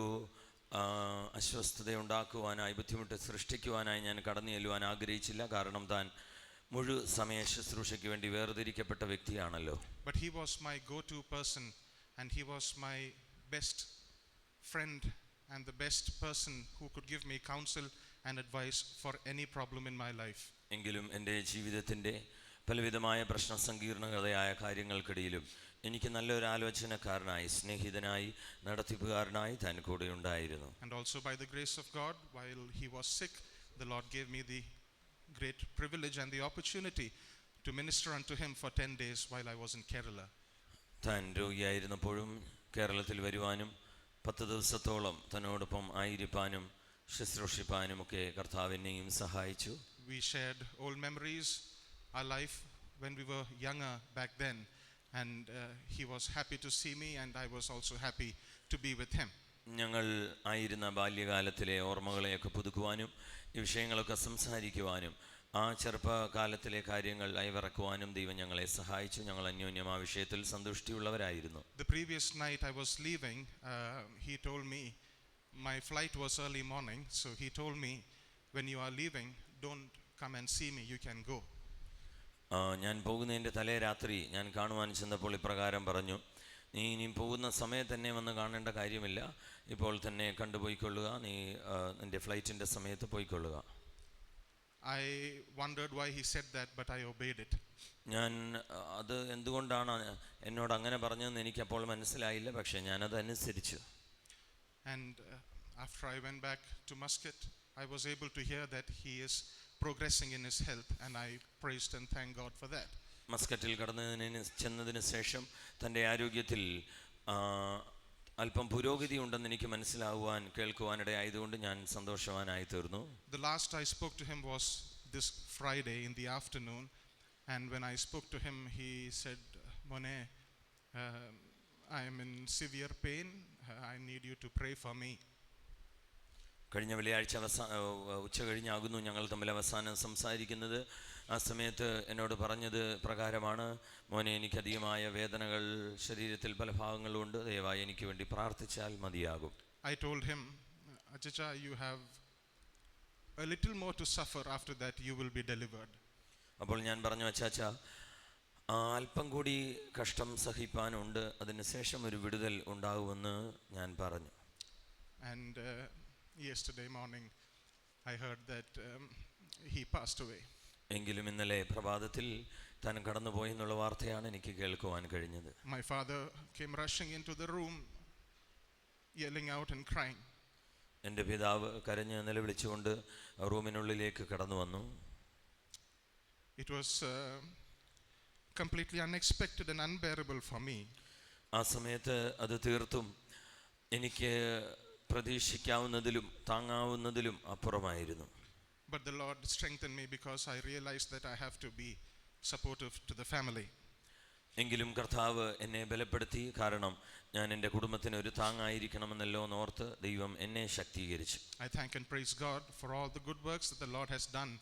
അസ്വസ്ഥതയുണ്ടാക്കുവാനായി, ബുദ്ധിമുട്ട് സൃഷ്ടിക്കുവാനായി ഞാൻ കടന്നു ചെല്ലുവാൻ ആഗ്രഹിച്ചില്ല. കാരണം താൻ മുഴു സമയ ശുശ്രൂഷയ്ക്ക് വേണ്ടി വേർതിരിക്കപ്പെട്ട വ്യക്തിയാണല്ലോ. But he was my go-to person, and he was my best friend and the best person who could give me counsel and advice for any problem in my life. എങ്കിലും എൻ്റെ ജീവിതത്തിൻ്റെ പലവിധമായ പ്രശ്ന സങ്കീർണതയായ കാര്യങ്ങൾക്കിടയിലും എനിക്ക് നല്ലൊരു ആലോചനക്കാരനായി, സ്നേഹിതനായി, നടത്തിപ്പുകാരനായി താൻ കൂടെ ഉണ്ടായിരുന്നു. And also by the grace of God, while he was sick, the Lord gave me the great privilege and the opportunity to minister unto him for 10 days while I was in Kerala. താൻ രോഗിയായിരുന്നപ്പോഴും കേരളത്തിൽ വരുവാനും 10 ദിവസത്തോളം തന്നോടൊപ്പം ആയിരിക്കാനും ശുശ്രൂഷിപ്പാനും ഒക്കെ കർത്താവ് എന്നെയും സഹായിച്ചു. We shared old memories, our life when we were younger back then, and he was happy to see me, and I was also happy to be with him. ഞങ്ങൾ ആയിരുന്ന ബാല്യകാലത്തിലെ ഓർമ്മകളെയൊക്കെ പുതുക്കുവാനും ഈ വിഷയങ്ങളൊക്കെ സംസാരിക്കുവാനും ആ ചെറുപ്പകാലത്തിലെ കാര്യങ്ങൾ അയവിറക്കുവാനും ദൈവം ഞങ്ങളെ സഹായിച്ചു. ഞങ്ങൾ അന്യോന്യം ആ വിഷയത്തിൽ സന്തുഷ്ടിയുള്ളവരായിരുന്നു. The previous night I was leaving, he told me, my flight was early morning, so he told me, when you are leaving, don't come and see me, you can go. ഞാൻ പോകുന്നതിൻ്റെ തലേ രാത്രി ഞാൻ കാണുവാൻ ചെന്നപ്പോൾ ഇപ്രകാരം പറഞ്ഞു, നീ ഇനിയും പോകുന്ന സമയത്ത് തന്നെ വന്ന് കാണേണ്ട കാര്യമില്ല, ഇപ്പോൾ തന്നെ കണ്ടുപോയിക്കൊള്ളുക, നീ നിൻ്റെ ഫ്ലൈറ്റിൻ്റെ സമയത്ത് പോയിക്കൊള്ളുക. I wondered why he said that, but I obeyed it. ഞാൻ അത് എന്തുകൊണ്ടാണ് എന്നോട് അങ്ങനെ പറഞ്ഞതെന്ന് എനിക്കപ്പോൾ മനസ്സിലായില്ല, പക്ഷേ ഞാനത് അനുസരിച്ചു. And after I went back to Muscat, I was able to hear that he is progressing in his health, and I praised and thanked God for that. മസ്കറ്റിൽ ചെന്നതിന് ശേഷം തൻ്റെ ആരോഗ്യത്തിൽ അല്പം പുരോഗതി ഉണ്ടെന്ന് എനിക്ക് മനസ്സിലാവുവാൻ കേൾക്കുവാനിടയായതുകൊണ്ട് ഞാൻ സന്തോഷവാനായി തീർന്നു. The last I spoke to him was this Friday in the afternoon, and when I spoke to him, he said, Mone, I am in severe pain, I need you to pray for me. കഴിഞ്ഞ വെള്ളിയാഴ്ച ഉച്ച കഴിഞ്ഞാകുന്നു ഞങ്ങൾ തമ്മിൽ അവസാനം സംസാരിക്കുന്നത്. ആ സമയത്ത് എന്നോട് പറഞ്ഞത് പ്രകാരമാണ്, മോനെ, എനിക്കധികമായ വേദനകൾ ശരീരത്തിൽ പല ഭാഗങ്ങളുണ്ട്, ദയവായി എനിക്ക് വേണ്ടി പ്രാർത്ഥിച്ചാൽ മതിയാകും. I told him, Achacha, you have a little more to suffer, after that you will be delivered. അപ്പോൾ ഞാൻ പറഞ്ഞു, അച്ചാച്ച, അല്പം കൂടി കഷ്ടം സഹിപ്പാനുണ്ട്, അതിനുശേഷം ഒരു വിടുതൽ ഉണ്ടാകുമെന്ന് ഞാൻ പറഞ്ഞു. And yesterday morning I heard that he passed away. എങ്കിലും ഇന്നലെ പ്രഭാതത്തിൽ താൻ കടന്നുപോയി എന്നുള്ള വാർത്തയാണ് എനിക്ക് കേൾക്കുവാൻ കഴിഞ്ഞത്. My father came rushing into the room, yelling out and crying. എൻ്റെ പിതാവ് കരഞ്ഞ് നിലവിളിച്ചുകൊണ്ട് റൂമിനുള്ളിലേക്ക് കടന്നു വന്നു. It was completely unexpected and unbearable for me. ആ സമയത്ത് അത് തീർത്തും എനിക്ക് പ്രതീക്ഷിക്കാവുന്നതിലും താങ്ങാവുന്നതിലും അപ്പുറമായിരുന്നു. But the Lord strengthened me, because I realized that I have to be supportive to the family. എങ്കിലും കർത്താവ് എന്നെ ബലപ്പെടുത്തി, കാരണം ഞാൻ എൻ്റെ കുടുംബത്തിന് ഒരു താങ്ങായിരിക്കണമെന്നല്ലോ എന്നോർത്ത് ദൈവം എന്നെ ശക്തീകരിച്ചു. I thank and praise God for all the good works that the Lord has done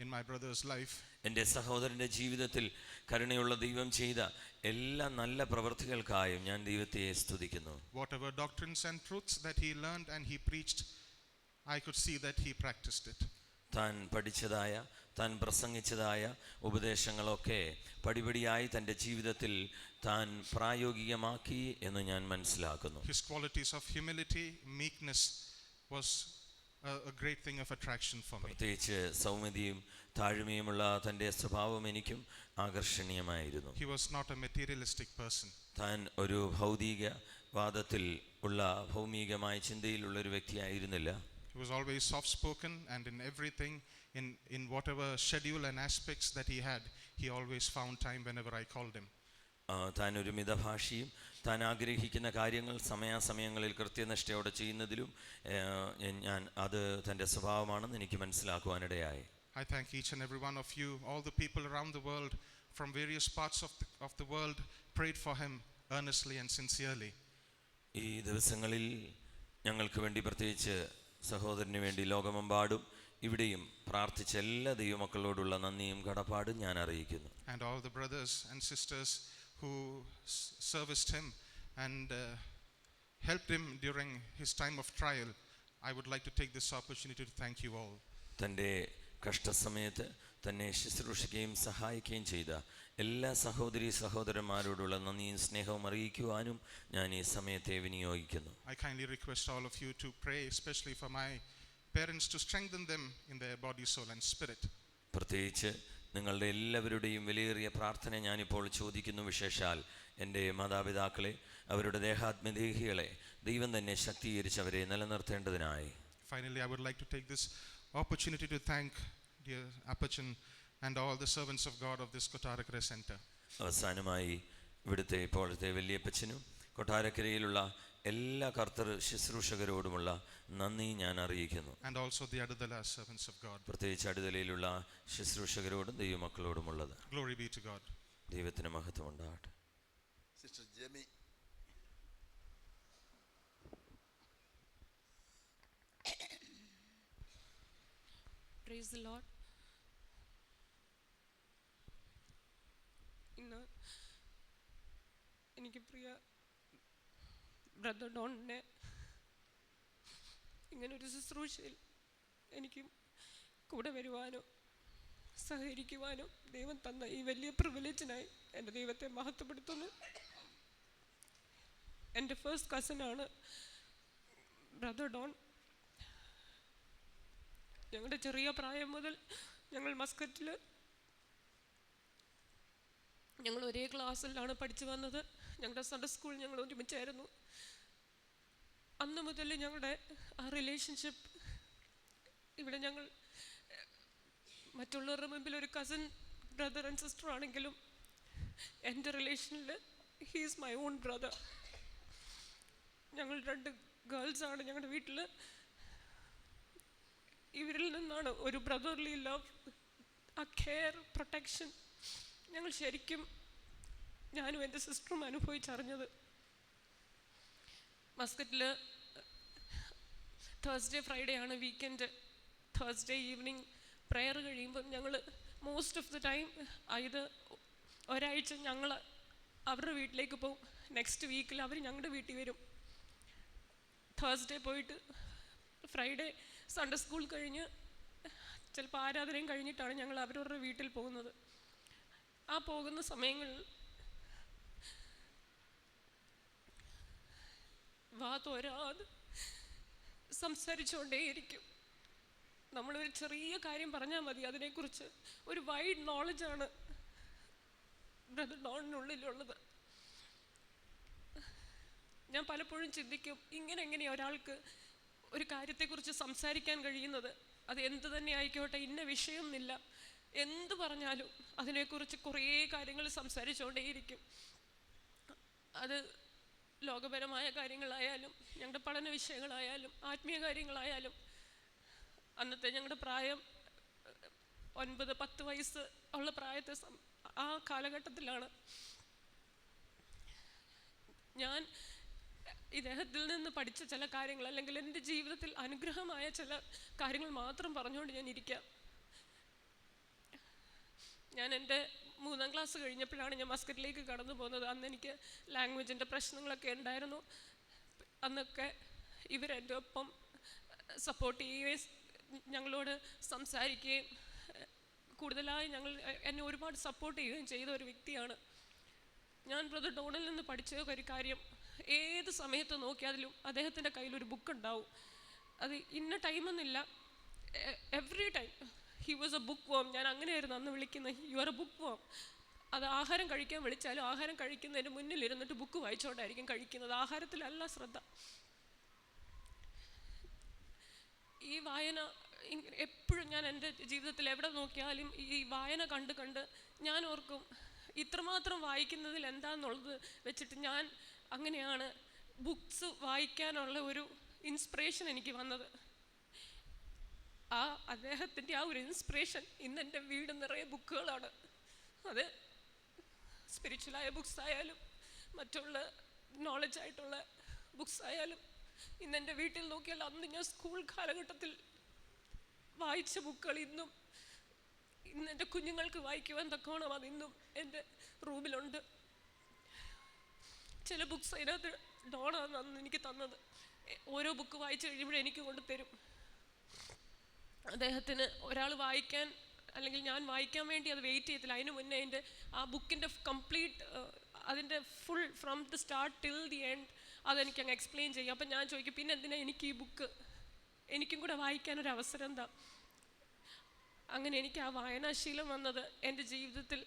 in my brother's life. എൻ്റെ സഹോദരൻ്റെ ജീവിതത്തിൽ കരുണയുള്ള ദൈവം ചെയ്ത എല്ലാ നല്ല പ്രവൃത്തികൾക്കായും ഞാൻ ദൈവത്തെ സ്തുതിക്കുന്നു. Whatever doctrines and truths that he learned and he preached, I could see that he practiced it. താൻ പഠിച്ചതായ, താൻ പ്രസംഗിച്ചതായ ഉപദേശങ്ങളൊക്കെ പടിപടിയായി തൻ്റെ ജീവിതത്തിൽ താൻ പ്രായോഗികമാക്കി എന്ന് ഞാൻ മനസ്സിലാക്കുന്നു. His qualities of humility, meekness was a great thing of attraction for me. പ്രത്യേകിച്ച് സൗമ്യതയും താഴ്മയുമുള്ള തൻ്റെ സ്വഭാവം എനിക്കും ആകർഷണീയമായിരുന്നു. He was not a materialistic person. താൻ ഒരു ഭൗതിക വാദത്തിൽ ഉള്ള ഭൗമികമായ ചിന്തയിലുള്ള ഒരു വ്യക്തിയായിരുന്നില്ല. He was always soft-spoken, and in everything, in whatever schedule and aspects that he had, he always found time whenever I called him. താൻ ഒരു മിതഭാഷിയും താൻ ആഗ്രഹിക്കുന്ന കാര്യങ്ങൾ സമയാസമയങ്ങളിൽ കൃത്യനിഷ്ഠയോടെ ചെയ്യുന്നതിലും ഞാൻ അത് തൻ്റെ സ്വഭാവമാണെന്ന് എനിക്ക് മനസ്സിലാക്കുവാനിടയായി. I thank each and every one of you, all the people around the world, from various parts of the world, prayed for him earnestly and sincerely. ഈ ദിവസങ്ങളിൽ ഞങ്ങൾക്ക് വേണ്ടി, പ്രത്യേകിച്ച് സഹോദരന് വേണ്ടി ലോകമെമ്പാടും ഇവിടെയും പ്രാർത്ഥിച്ച എല്ലാ ദൈവമക്കളോടുള്ള നന്ദിയും കടപ്പാടും ഞാൻ അറിയിക്കുന്നു. And all the brothers and sisters who serviced him and helped him during his time of trial, I would like to take this opportunity to thank you all. തൻ്റെ കഷ്ടസമയത്ത് തന്നെ ശുശ്രൂഷിക്കുകയും സഹായിക്കുകയും ചെയ്ത എല്ലാ സഹോദരി സഹോദരന്മാരോടുള്ള നന്ദിയും സ്നേഹവും അറിയിക്കുവാനും ഞാൻ ഈ സമയത്തെ വിനിയോഗിക്കുന്നു. I kindly request all of you to pray, especially for my parents, to strengthen them in their body, soul and spirit. പ്രത്യേകിച്ച് നിങ്ങളുടെ എല്ലാവരുടെയും വിലയേറിയ പ്രാർത്ഥന ഞാനിപ്പോൾ ചോദിക്കുന്നു. വിശേഷാൽ എൻ്റെ മാതാപിതാക്കളെ, അവരുടെ ദേഹാത്മദേഹികളെ ദൈവം തന്നെ ശക്തീകരിച്ച് അവരെ നിലനിർത്തേണ്ടതിനായി. Finally, I would like to take this opportunity to thank dear Apachan and all the servants of God of this Kottarakara Center. അവസാനമായി ഇവിടുത്തെ ഇപ്പോഴത്തെ വല്യപ്പച്ചനും കൊട്ടാരക്കരയിലുള്ള എല്ലാ കർത്തൃ ശുശ്രൂഷകരോടുമുള്ള നന്ദി ഞാൻ അറിയിക്കുന്നു. And also the Adadala servants of God. പ്രത്യേകിച്ച് അടുതലയിലുള്ള ശുശ്രൂഷകരോടും ദൈവമക്കളോടുമുള്ളത്. Glory be to God. ദൈവത്തിന് മഹത്വം ഉണ്ടാകട്ടെ. Sister Jemy. Praise the Lord. ഇന്ന് എനിക്ക് പ്രിയ ബ്രദർ ഡോണിനെ ഇങ്ങനൊരു ശുശ്രൂഷയിൽ എനിക്ക് കൂടെ വരുവാനും സഹകരിക്കുവാനും ദൈവം തന്ന ഈ വലിയ പ്രിവിലേജിനായി എൻ്റെ ദൈവത്തെ മഹത്വപ്പെടുത്തുന്നു. എൻ്റെ ഫസ്റ്റ് കസിനാണ് ബ്രദർ ഡോൺ. ഞങ്ങളുടെ ചെറിയ പ്രായം മുതൽ ഞങ്ങൾ മസ്കറ്റിൽ ഞങ്ങൾ ഒരേ ക്ലാസ്സിലാണ് പഠിച്ചു വന്നത്. ഞങ്ങളുടെ സൺഡേ സ്കൂൾ ഞങ്ങൾ ഒരുമിച്ചായിരുന്നു. അന്ന് മുതൽ ഞങ്ങളുടെ ആ റിലേഷൻഷിപ്പ് ഇവിടെ ഞങ്ങൾ മറ്റുള്ളവരുടെ മുമ്പിൽ ഒരു കസിൻ ബ്രദർ ആൻഡ് സിസ്റ്റർ ആണെങ്കിലും എൻ്റെ റിലേഷനിൽ he is my own brother. ഞങ്ങൾ 2 ഗേൾസാണ് ഞങ്ങളുടെ വീട്ടിൽ. ഇവരിൽ നിന്നാണ് ഒരു ബ്രദർലി ലവ്, ആ കെയർ, പ്രൊട്ടക്ഷൻ ഞങ്ങൾ ശരിക്കും ഞാനും എൻ്റെ സിസ്റ്ററും അനുഭവിച്ചറിഞ്ഞത്. മസ്കറ്റിൽ തേഴ്സ്ഡേ ഫ്രൈഡേ ആണ് വീക്കെൻഡ്. തേഴ്സ്ഡേ ഈവനിങ് പ്രെയർ കഴിയുമ്പം ഞങ്ങൾ മോസ്റ്റ് ഓഫ് ദ ടൈം ഇത് ഒരാഴ്ച ഞങ്ങൾ അവരുടെ വീട്ടിലേക്ക് പോകും. നെക്സ്റ്റ് വീക്കിൽ അവർ ഞങ്ങളുടെ വീട്ടിൽ വരും. തേഴ്സ്ഡേ പോയിട്ട് ഫ്രൈഡേ സൺഡേ സ്കൂൾ കഴിഞ്ഞ് ചിലപ്പോൾ ആരാധനയും കഴിഞ്ഞിട്ടാണ് ഞങ്ങൾ അവരവരുടെ വീട്ടിൽ പോകുന്നത്. ആ പോകുന്ന സമയങ്ങളിൽ വാ തോരാതെ സംസാരിച്ചുകൊണ്ടേയിരിക്കും. നമ്മളൊരു ചെറിയ കാര്യം പറഞ്ഞാൽ മതി, അതിനെക്കുറിച്ച് ഒരു വൈഡ് നോളജാണ് ബ്രദർ ഡോണിനുള്ളിലുള്ളത്. ഞാൻ പലപ്പോഴും ചിന്തിക്കും, എങ്ങനെയാ ഒരാൾക്ക് ഒരു കാര്യത്തെക്കുറിച്ച് സംസാരിക്കാൻ കഴിയുന്നത്? അത് എന്ത് തന്നെ ആയിക്കോട്ടെ, ഇന്ന വിഷയം എന്നില്ല, എന്ത് പറഞ്ഞാലും അതിനെക്കുറിച്ച് കുറേ കാര്യങ്ങൾ സംസാരിച്ചുകൊണ്ടേയിരിക്കും. അത് ലോകപരമായ കാര്യങ്ങളായാലും ഞങ്ങളുടെ പഠന വിഷയങ്ങളായാലും ആത്മീയ കാര്യങ്ങളായാലും. അന്നത്തെ ഞങ്ങളുടെ പ്രായം 9-10 വയസ്സ് ഉള്ള പ്രായത്തെ ആ കാലഘട്ടത്തിലാണ്. ഞാൻ ഇദ്ദേഹത്തിൽ നിന്ന് പഠിച്ച ചില കാര്യങ്ങൾ, അല്ലെങ്കിൽ എൻ്റെ ജീവിതത്തിൽ അനുഗ്രഹമായ ചില കാര്യങ്ങൾ മാത്രം പറഞ്ഞുകൊണ്ട് ഞാൻ ഇരിക്കാം. ഞാൻ എൻ്റെ 3ാം ക്ലാസ് കഴിഞ്ഞപ്പോഴാണ് ഞാൻ മസ്കറ്റിലേക്ക് കടന്നു പോകുന്നത്. അന്ന് എനിക്ക് ലാംഗ്വേജിൻ്റെ പ്രശ്നങ്ങളൊക്കെ ഉണ്ടായിരുന്നു. അന്നൊക്കെ ഇവരെൻ്റെ ഒപ്പം സപ്പോർട്ട് ചെയ്യുകയും ഞങ്ങളോട് സംസാരിക്കുകയും കൂടുതലായി എന്നെ ഒരുപാട് സപ്പോർട്ട് ചെയ്യുകയും ചെയ്ത ഒരു വ്യക്തിയാണ് ഞാൻ. ബ്രദർ ഡോണിൽ നിന്ന് പഠിച്ച ഒരു കാര്യം, ഏത് സമയത്ത് നോക്കിയാലും അദ്ദേഹത്തിൻ്റെ കയ്യിലൊരു ബുക്ക് ഉണ്ടാവും. അത് ഇന്ന ടൈമെന്നില്ല, every time he was a bookworm. ഞാൻ അങ്ങനെയായിരുന്നു അന്ന് വിളിക്കുന്നത്, യു ആർ എ ബുക്ക് വേം. അത് ആഹാരം കഴിക്കാൻ വിളിച്ചാലും ആഹാരം കഴിക്കുന്നതിന് മുന്നിൽ ഇരുന്നിട്ട് ബുക്ക് വായിച്ചുകൊണ്ടായിരിക്കും കഴിക്കുന്നത്. ആഹാരത്തിലല്ല ശ്രദ്ധ. ഈ വായന എപ്പോഴും ഞാൻ എൻ്റെ ജീവിതത്തിൽ എവിടെ നോക്കിയാലും ഈ വായന കണ്ട് കണ്ട് ഞാൻ ഓർക്കും ഇത്രമാത്രം വായിക്കുന്നതിൽ എന്താണെന്നുള്ളത് വെച്ചിട്ട് ഞാൻ അങ്ങനെയാണ് ബുക്സ് വായിക്കാനുള്ള ഒരു ഇൻസ്പിറേഷൻ എനിക്ക് വന്നത്. അദ്ദേഹത്തിൻ്റെ ആ ഒരു ഇൻസ്പിറേഷൻ ഇന്ന് എൻ്റെ വീട് നിറയെ ബുക്കുകളാണ്. അത് സ്പിരിച്വലായ ബുക്സ് ആയാലും മറ്റുള്ള നോളജായിട്ടുള്ള ബുക്സ് ആയാലും ഇന്നെൻ്റെ വീട്ടിൽ നോക്കിയാൽ അന്ന് ഞാൻ സ്കൂൾ കാലഘട്ടത്തിൽ വായിച്ച ബുക്കുകൾ ഇന്നും എൻ്റെ കുഞ്ഞുങ്ങൾക്ക് വായിക്കുവാൻ തക്കവണ്ണം അതിന്നും എൻ്റെ റൂമിലുണ്ട്. ചില ബുക്സ് അതിനകത്ത് ഡോണാണ് അന്ന് എനിക്ക് തന്നത്. ഓരോ ബുക്ക് വായിച്ചു കഴിയുമ്പോഴും എനിക്ക് കൊണ്ടുതരും. അദ്ദേഹത്തിന് ഒരാൾ വായിക്കാൻ അല്ലെങ്കിൽ ഞാൻ വായിക്കാൻ വേണ്ടി അത് വെയിറ്റ് ചെയ്തില്ല. അതിന് മുന്നേ അതിൻ്റെ ആ ബുക്കിൻ്റെ കംപ്ലീറ്റ് അതിൻ്റെ full from the start till the end അതെനിക്ക് അങ്ങ് എക്സ്പ്ലെയിൻ ചെയ്യും. അപ്പം ഞാൻ ചോദിക്കും, പിന്നെ എന്തിനാ എനിക്ക് ഈ ബുക്ക്, എനിക്കും കൂടെ വായിക്കാനൊരു അവസരം എന്താ? അങ്ങനെ എനിക്ക് ആ വായനാശീലം വന്നത് എൻ്റെ ജീവിതത്തിൽ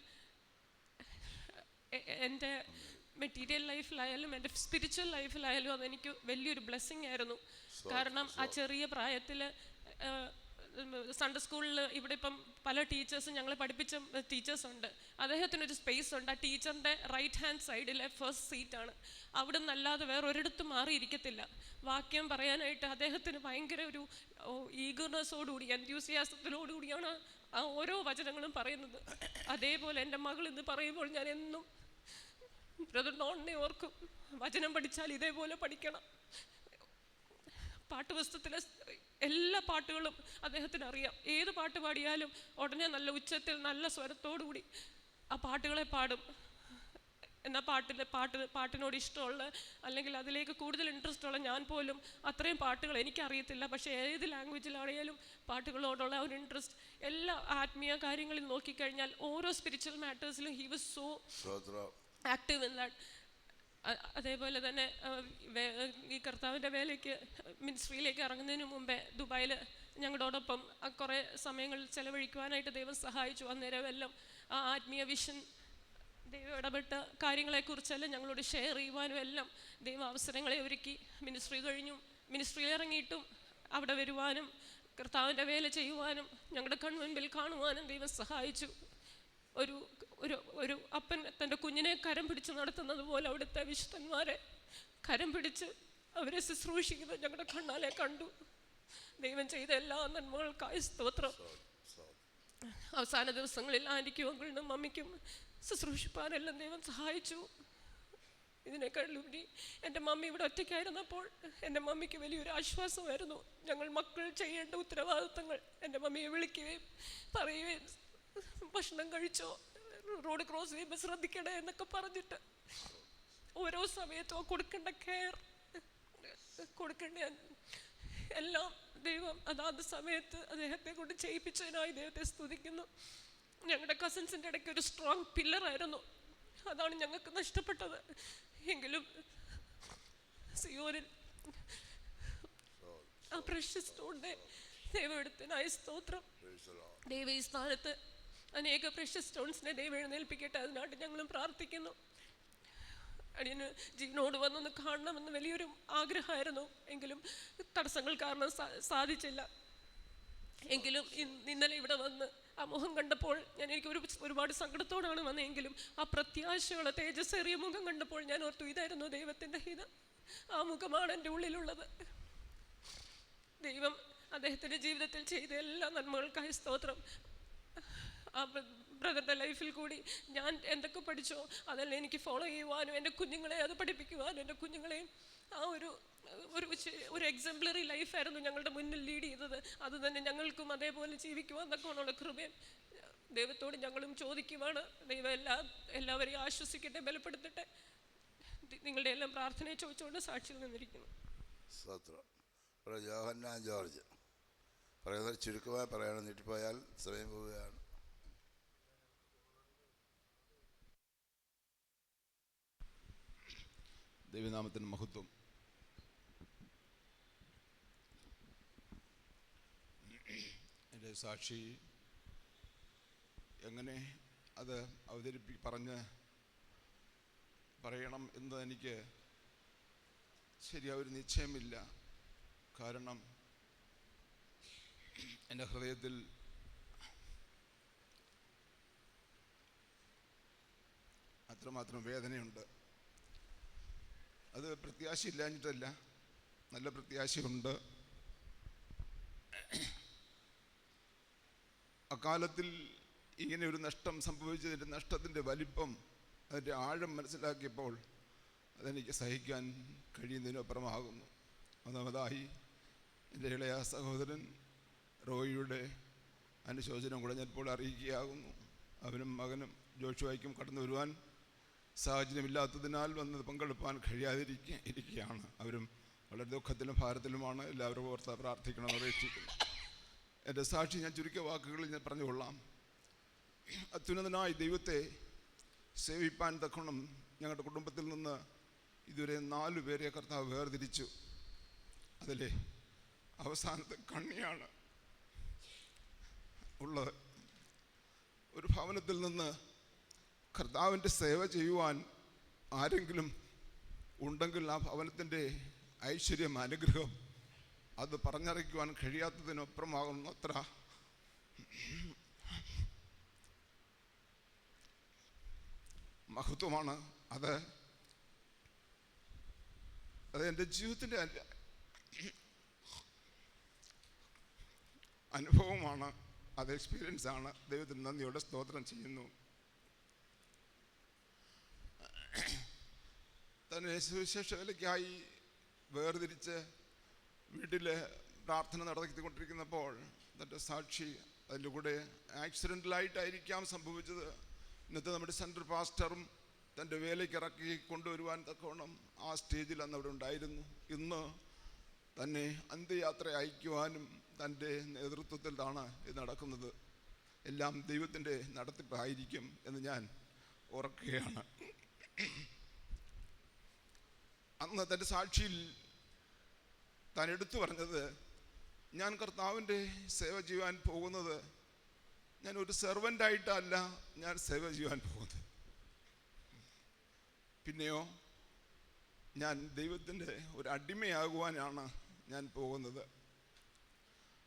എൻ്റെ മെറ്റീരിയൽ ലൈഫിലായാലും എൻ്റെ സ്പിരിച്വൽ ലൈഫിലായാലും അതെനിക്ക് വലിയൊരു ബ്ലെസ്സിങ് ആയിരുന്നു. കാരണം ആ ചെറിയ പ്രായത്തിൽ സൺഡേ സ്കൂളിൽ ഇവിടെ ഇപ്പം പല ടീച്ചേഴ്സും ഞങ്ങളെ പഠിപ്പിച്ച ടീച്ചേഴ്സുണ്ട്. അദ്ദേഹത്തിനൊരു സ്പേസ് ഉണ്ട്. ആ ടീച്ചറിൻ്റെ റൈറ്റ് ഹാൻഡ് സൈഡിലെ ഫസ്റ്റ് സീറ്റാണ്. അവിടെ നിന്നല്ലാതെ വേറെ ഒരിടത്തും മാറിയിരിക്കത്തില്ല. വാക്യം പറയാനായിട്ട് അദ്ദേഹത്തിന് ഭയങ്കര ഒരു ഈഗർനെസ്സോടുകൂടി എൻത്യൂസിയാസത്തിനോടുകൂടിയാണ് ആ ഓരോ വചനങ്ങളും പറയുന്നത്. അതേപോലെ എൻ്റെ മകൾ ഇന്ന് പറയുമ്പോൾ ഞാൻ എന്നും ബ്രദർ നോണിനെ ഓർക്കും, വചനം പഠിച്ചാൽ ഇതേപോലെ പഠിക്കണം. പാട്ടുപുസ്തകത്തിലെ എല്ലാ പാട്ടുകളും അദ്ദേഹത്തിന് അറിയാം. ഏത് പാട്ട് പാടിയാലും ഉടനെ നല്ല ഉച്ചത്തിൽ നല്ല സ്വരത്തോടുകൂടി ആ പാട്ടുകളെ പാടും. എന്നാൽ പാട്ടിനോട് ഇഷ്ടമുള്ള അല്ലെങ്കിൽ അതിലേക്ക് കൂടുതൽ ഇൻട്രസ്റ്റ് ഉള്ള ഞാൻ പോലും അത്രയും പാട്ടുകൾ എനിക്കറിയത്തില്ല. പക്ഷേ ഏത് ലാംഗ്വേജിലാണെങ്കിലും പാട്ടുകളോടുള്ള ഒരു ഇൻട്രസ്റ്റ് എല്ലാ ആത്മീയ കാര്യങ്ങളിൽ നോക്കിക്കഴിഞ്ഞാൽ ഓരോ സ്പിരിച്വൽ മാറ്റേഴ്സിലും he was so active in that. അതേപോലെ തന്നെ ഈ കർത്താവിൻ്റെ വേലയ്ക്ക് മിനിസ്ട്രിയിലേക്ക് ഇറങ്ങുന്നതിന് മുമ്പേ ദുബായിൽ ഞങ്ങളോടൊപ്പം കുറേ സമയങ്ങൾ ചെലവഴിക്കുവാനായിട്ട് ദൈവം സഹായിച്ചു. അന്നേരം എല്ലാം ആ ആത്മീയ വിഷൻ ദൈവം ഇടപെട്ട കാര്യങ്ങളെക്കുറിച്ചെല്ലാം ഞങ്ങളോട് ഷെയർ ചെയ്യുവാനും എല്ലാം ദൈവം അവസരങ്ങളെ ഒരുക്കി. മിനിസ്ട്രി കഴിഞ്ഞും മിനിസ്ട്രിയിൽ ഇറങ്ങിയിട്ടും അവിടെ വരുവാനും കർത്താവിൻ്റെ വേല ചെയ്യുവാനും ഞങ്ങളുടെ കൺമുൻപിൽ കാണുവാനും ദൈവം സഹായിച്ചു. ഒരു ഒരു ഒരു അപ്പൻ തൻ്റെ കുഞ്ഞിനെ കരം പിടിച്ച് നടത്തുന്നത് പോലെ അവിടുത്തെ വിശുദ്ധന്മാരെ കരം പിടിച്ച് അവരെ ശുശ്രൂഷിക്കുന്നത് ഞങ്ങളുടെ കണ്ണാലെ കണ്ടു. ദൈവം ചെയ്ത എല്ലാ നന്മകൾക്കായി സ്തോത്രം. അവസാന ദിവസങ്ങളിൽ ആൻറ്റിക്കും അങ്കിളിനും മമ്മിക്കും ശുശ്രൂഷിപ്പാനെല്ലാം ദൈവം സഹായിച്ചു. ഇതിനേക്കാളുപരി എൻ്റെ മമ്മി ഇവിടെ ഒറ്റയ്ക്കായിരുന്നപ്പോൾ എൻ്റെ മമ്മിക്ക് വലിയൊരു ആശ്വാസമായിരുന്നു. ഞങ്ങൾ മക്കൾ ചെയ്യേണ്ട ഉത്തരവാദിത്തങ്ങൾ എൻ്റെ മമ്മിയെ വിളിക്കുകയും പറയുകയും ഭക്ഷണം കഴിച്ചോ, റോഡ് ക്രോസ് ചെയ്യുമ്പോൾ ശ്രദ്ധിക്കണേ എന്നൊക്കെ പറഞ്ഞിട്ട് ഓരോ സമയത്തും കൊടുക്കേണ്ട കെയർ കൊടുക്കേണ്ട എല്ലാം ദൈവം അതാത് സമയത്ത് അദ്ദേഹത്തെ കൊണ്ട് ചെയ്യിപ്പിച്ചതിനായി ദൈവത്തെ സ്തുതിക്കുന്നു. ഞങ്ങളുടെ കസിൻസിൻ്റെ ഇടയ്ക്ക് ഒരു സ്ട്രോങ് പില്ലറായിരുന്നു. അതാണ് ഞങ്ങൾക്ക് നഷ്ടപ്പെട്ടത്. എങ്കിലും സിയോനിൽ ആ പ്രഷ്യസ് സ്റ്റോണിനെ ദൈവം എടുത്തതിനായി സ്തോത്രം. ദൈവ ഈ സ്ഥാനത്ത് അനേക പ്രഷ്യസ് സ്റ്റോൺസിനെ ദൈവം എഴുന്നേൽപ്പിക്കട്ടെ. അതിനായിട്ട് ഞങ്ങളും പ്രാർത്ഥിക്കുന്നു. അടിയന് ജീവനോട് വന്നൊന്ന് കാണണമെന്ന് വലിയൊരു ആഗ്രഹമായിരുന്നു. എങ്കിലും തടസ്സങ്ങൾ കാരണം സാധിച്ചില്ല. എങ്കിലും ഇന്നലെ ഇവിടെ വന്ന് ആ മുഖം കണ്ടപ്പോൾ എനിക്ക് ഒരുപാട് സങ്കടത്തോടാണ് വന്നതെങ്കിലും ആ പ്രത്യാശയുള്ള തേജസ്സേറിയ മുഖം കണ്ടപ്പോൾ ഞാൻ ഓർത്തു, ഇതായിരുന്നു ദൈവത്തിൻ്റെ ഹിതം. ആ മുഖമാണ് എൻ്റെ ഉള്ളിലുള്ളത്. ദൈവം അദ്ദേഹത്തിൻ്റെ ജീവിതത്തിൽ ചെയ്ത എല്ലാ നന്മകൾക്കായി സ്തോത്രം. ആ ബ്രദറിൻ്റെ ലൈഫിൽ കൂടി ഞാൻ എന്തൊക്കെ പഠിച്ചോ അതെല്ലാം എനിക്ക് ഫോളോ ചെയ്യുവാനും എൻ്റെ കുഞ്ഞുങ്ങളെ അത് പഠിപ്പിക്കുവാനും എൻ്റെ കുഞ്ഞുങ്ങളെയും ആ ഒരു എക്സാംപ്ലറി ലൈഫായിരുന്നു ഞങ്ങളുടെ മുന്നിൽ ലീഡ് ചെയ്തത്. അത് തന്നെ ഞങ്ങൾക്കും അതേപോലെ ജീവിക്കുവാൻ തക്കവണ്ണമുള്ള കൃപയും ദൈവത്തോട് ഞങ്ങളും ചോദിക്കുവാണ്. ദൈവം എല്ലാവരെയും ആശ്വസിക്കട്ടെ, ബലപ്പെടുത്തട്ടെ. നിങ്ങളുടെ എല്ലാം പ്രാർത്ഥനയെ ചോദിച്ചുകൊണ്ട് സാക്ഷിയിൽ നിന്നിരിക്കുന്നു. യോഹന്നാൻ ജോർജ് പറയുന്നത് ചുരുക്കമായി പറയണം, നീട്ടിപ്പോയാൽ സമയം പോവുകയാണ്. ദൈവനാമത്തിന് മഹത്വം. എൻ്റെ സാക്ഷി എങ്ങനെ അത് പറയണം എന്ന് എനിക്ക് ശരിയായൊരു നിശ്ചയമില്ല. കാരണം എൻ്റെ ഹൃദയത്തിൽ അത്രമാത്രം വേദനയുണ്ട്. അത് പ്രത്യാശയില്ലാഞ്ഞിട്ടല്ല, നല്ല പ്രത്യാശയുണ്ട്. അക്കാലത്തിൽ ഇങ്ങനെ ഒരു നഷ്ടം സംഭവിച്ചതിൻ്റെ നഷ്ടത്തിൻ്റെ വലിപ്പം, അതിൻ്റെ ആഴം മനസ്സിലാക്കിയപ്പോൾ അതെനിക്ക് സഹിക്കാൻ കഴിയുന്നതിനപ്പുറമാകുന്നു. ഒന്നാമതായി എൻ്റെ ഇളയ സഹോദരൻ റോയിയുടെ അനുശോചനം കൂടെ ഞാനിപ്പോൾ അറിയിക്കുകയാകുന്നു. അവനും മകനും ജോഷുവായ്ക്കും കടന്നു വരുവാൻ സാഹചര്യമില്ലാത്തതിനാൽ വന്ന് പങ്കെടുപ്പാൻ കഴിയാതിരിക്കുകയാണ്. അവരും വളരെ ദുഃഖത്തിലും ഭാരത്തിലുമാണ്. എല്ലാവരും ഓർത്ത് പ്രാർത്ഥിക്കണമെന്ന് അപേക്ഷിക്കുന്നു. എൻ്റെ സാക്ഷി ഞാൻ ചുരുക്കിയ വാക്കുകളിൽ ഞാൻ പറഞ്ഞുകൊള്ളാം. അത്യുന്നതനായ ദൈവത്തെ സേവിപ്പാൻ തക്കണം ഞങ്ങളുടെ കുടുംബത്തിൽ നിന്ന് ഇതുവരെ 4 പേരെ കർത്താവ് വേർതിരിച്ചു. അതിലെ അവസാനത്തെ കണ്ണിയാണ് ഉള്ളത്. ഒരു ഭവനത്തിൽ നിന്ന് കർത്താവിൻ്റെ സേവ ചെയ്യുവാൻ ആരെങ്കിലും ഉണ്ടെങ്കിൽ ആ ഭവനത്തിൻ്റെ ഐശ്വര്യം, അനുഗ്രഹം അത് പറഞ്ഞറിയിക്കുവാൻ കഴിയാത്തതിനപ്പുറമാകുന്നു. അത്ര മഹത്വമാണ് അത്. എൻ്റെ ജീവിതത്തിൻ്റെ അനുഭവമാണ്, അത് എക്സ്പീരിയൻസാണ്. ദൈവത്തിന് നന്ദിയോടെ സ്തോത്രം ചെയ്യുന്നു. തന്നെ സുവിശേഷ വേലയ്ക്കായി വേർതിരിച്ച് വീട്ടിൽ പ്രാർത്ഥന നടത്തിക്കൊണ്ടിരിക്കുന്നപ്പോൾ തൻ്റെ സാക്ഷി അതിൻ്റെ കൂടെ ആക്സിഡൻ്റലായിട്ടായിരിക്കാം സംഭവിച്ചത്. ഇന്നത്തെ നമ്മുടെ സെൻട്രൽ പാസ്റ്ററും തൻ്റെ വേലയ്ക്ക് ഇറക്കി കൊണ്ടുവരുവാൻ തക്കവണ്ണം ആ സ്റ്റേജിൽ അന്ന് അവിടെ ഉണ്ടായിരുന്നു. ഇന്ന് തന്നെ അന്ത്യയാത്ര അയക്കുവാനും തൻ്റെ നേതൃത്വത്തിലാണ് ഇത് നടക്കുന്നത്. എല്ലാം ദൈവത്തിൻ്റെ നടത്തിപ്പായിരിക്കും എന്ന് ഞാൻ ഓർക്കുകയാണ്. അന്ന് തൻ്റെ സാക്ഷിയിൽ താൻ എടുത്തു പറഞ്ഞത്, ഞാൻ കർത്താവിൻ്റെ സേവ ചെയ്യുവാൻ പോകുന്നത് ഞാൻ ഒരു സെർവൻ്റായിട്ടല്ല ഞാൻ സേവ ചെയ്യുവാൻ പോകുന്നത്, പിന്നെയോ ഞാൻ ദൈവത്തിൻ്റെ ഒരു അടിമയാകുവാനാണ് ഞാൻ പോകുന്നത്.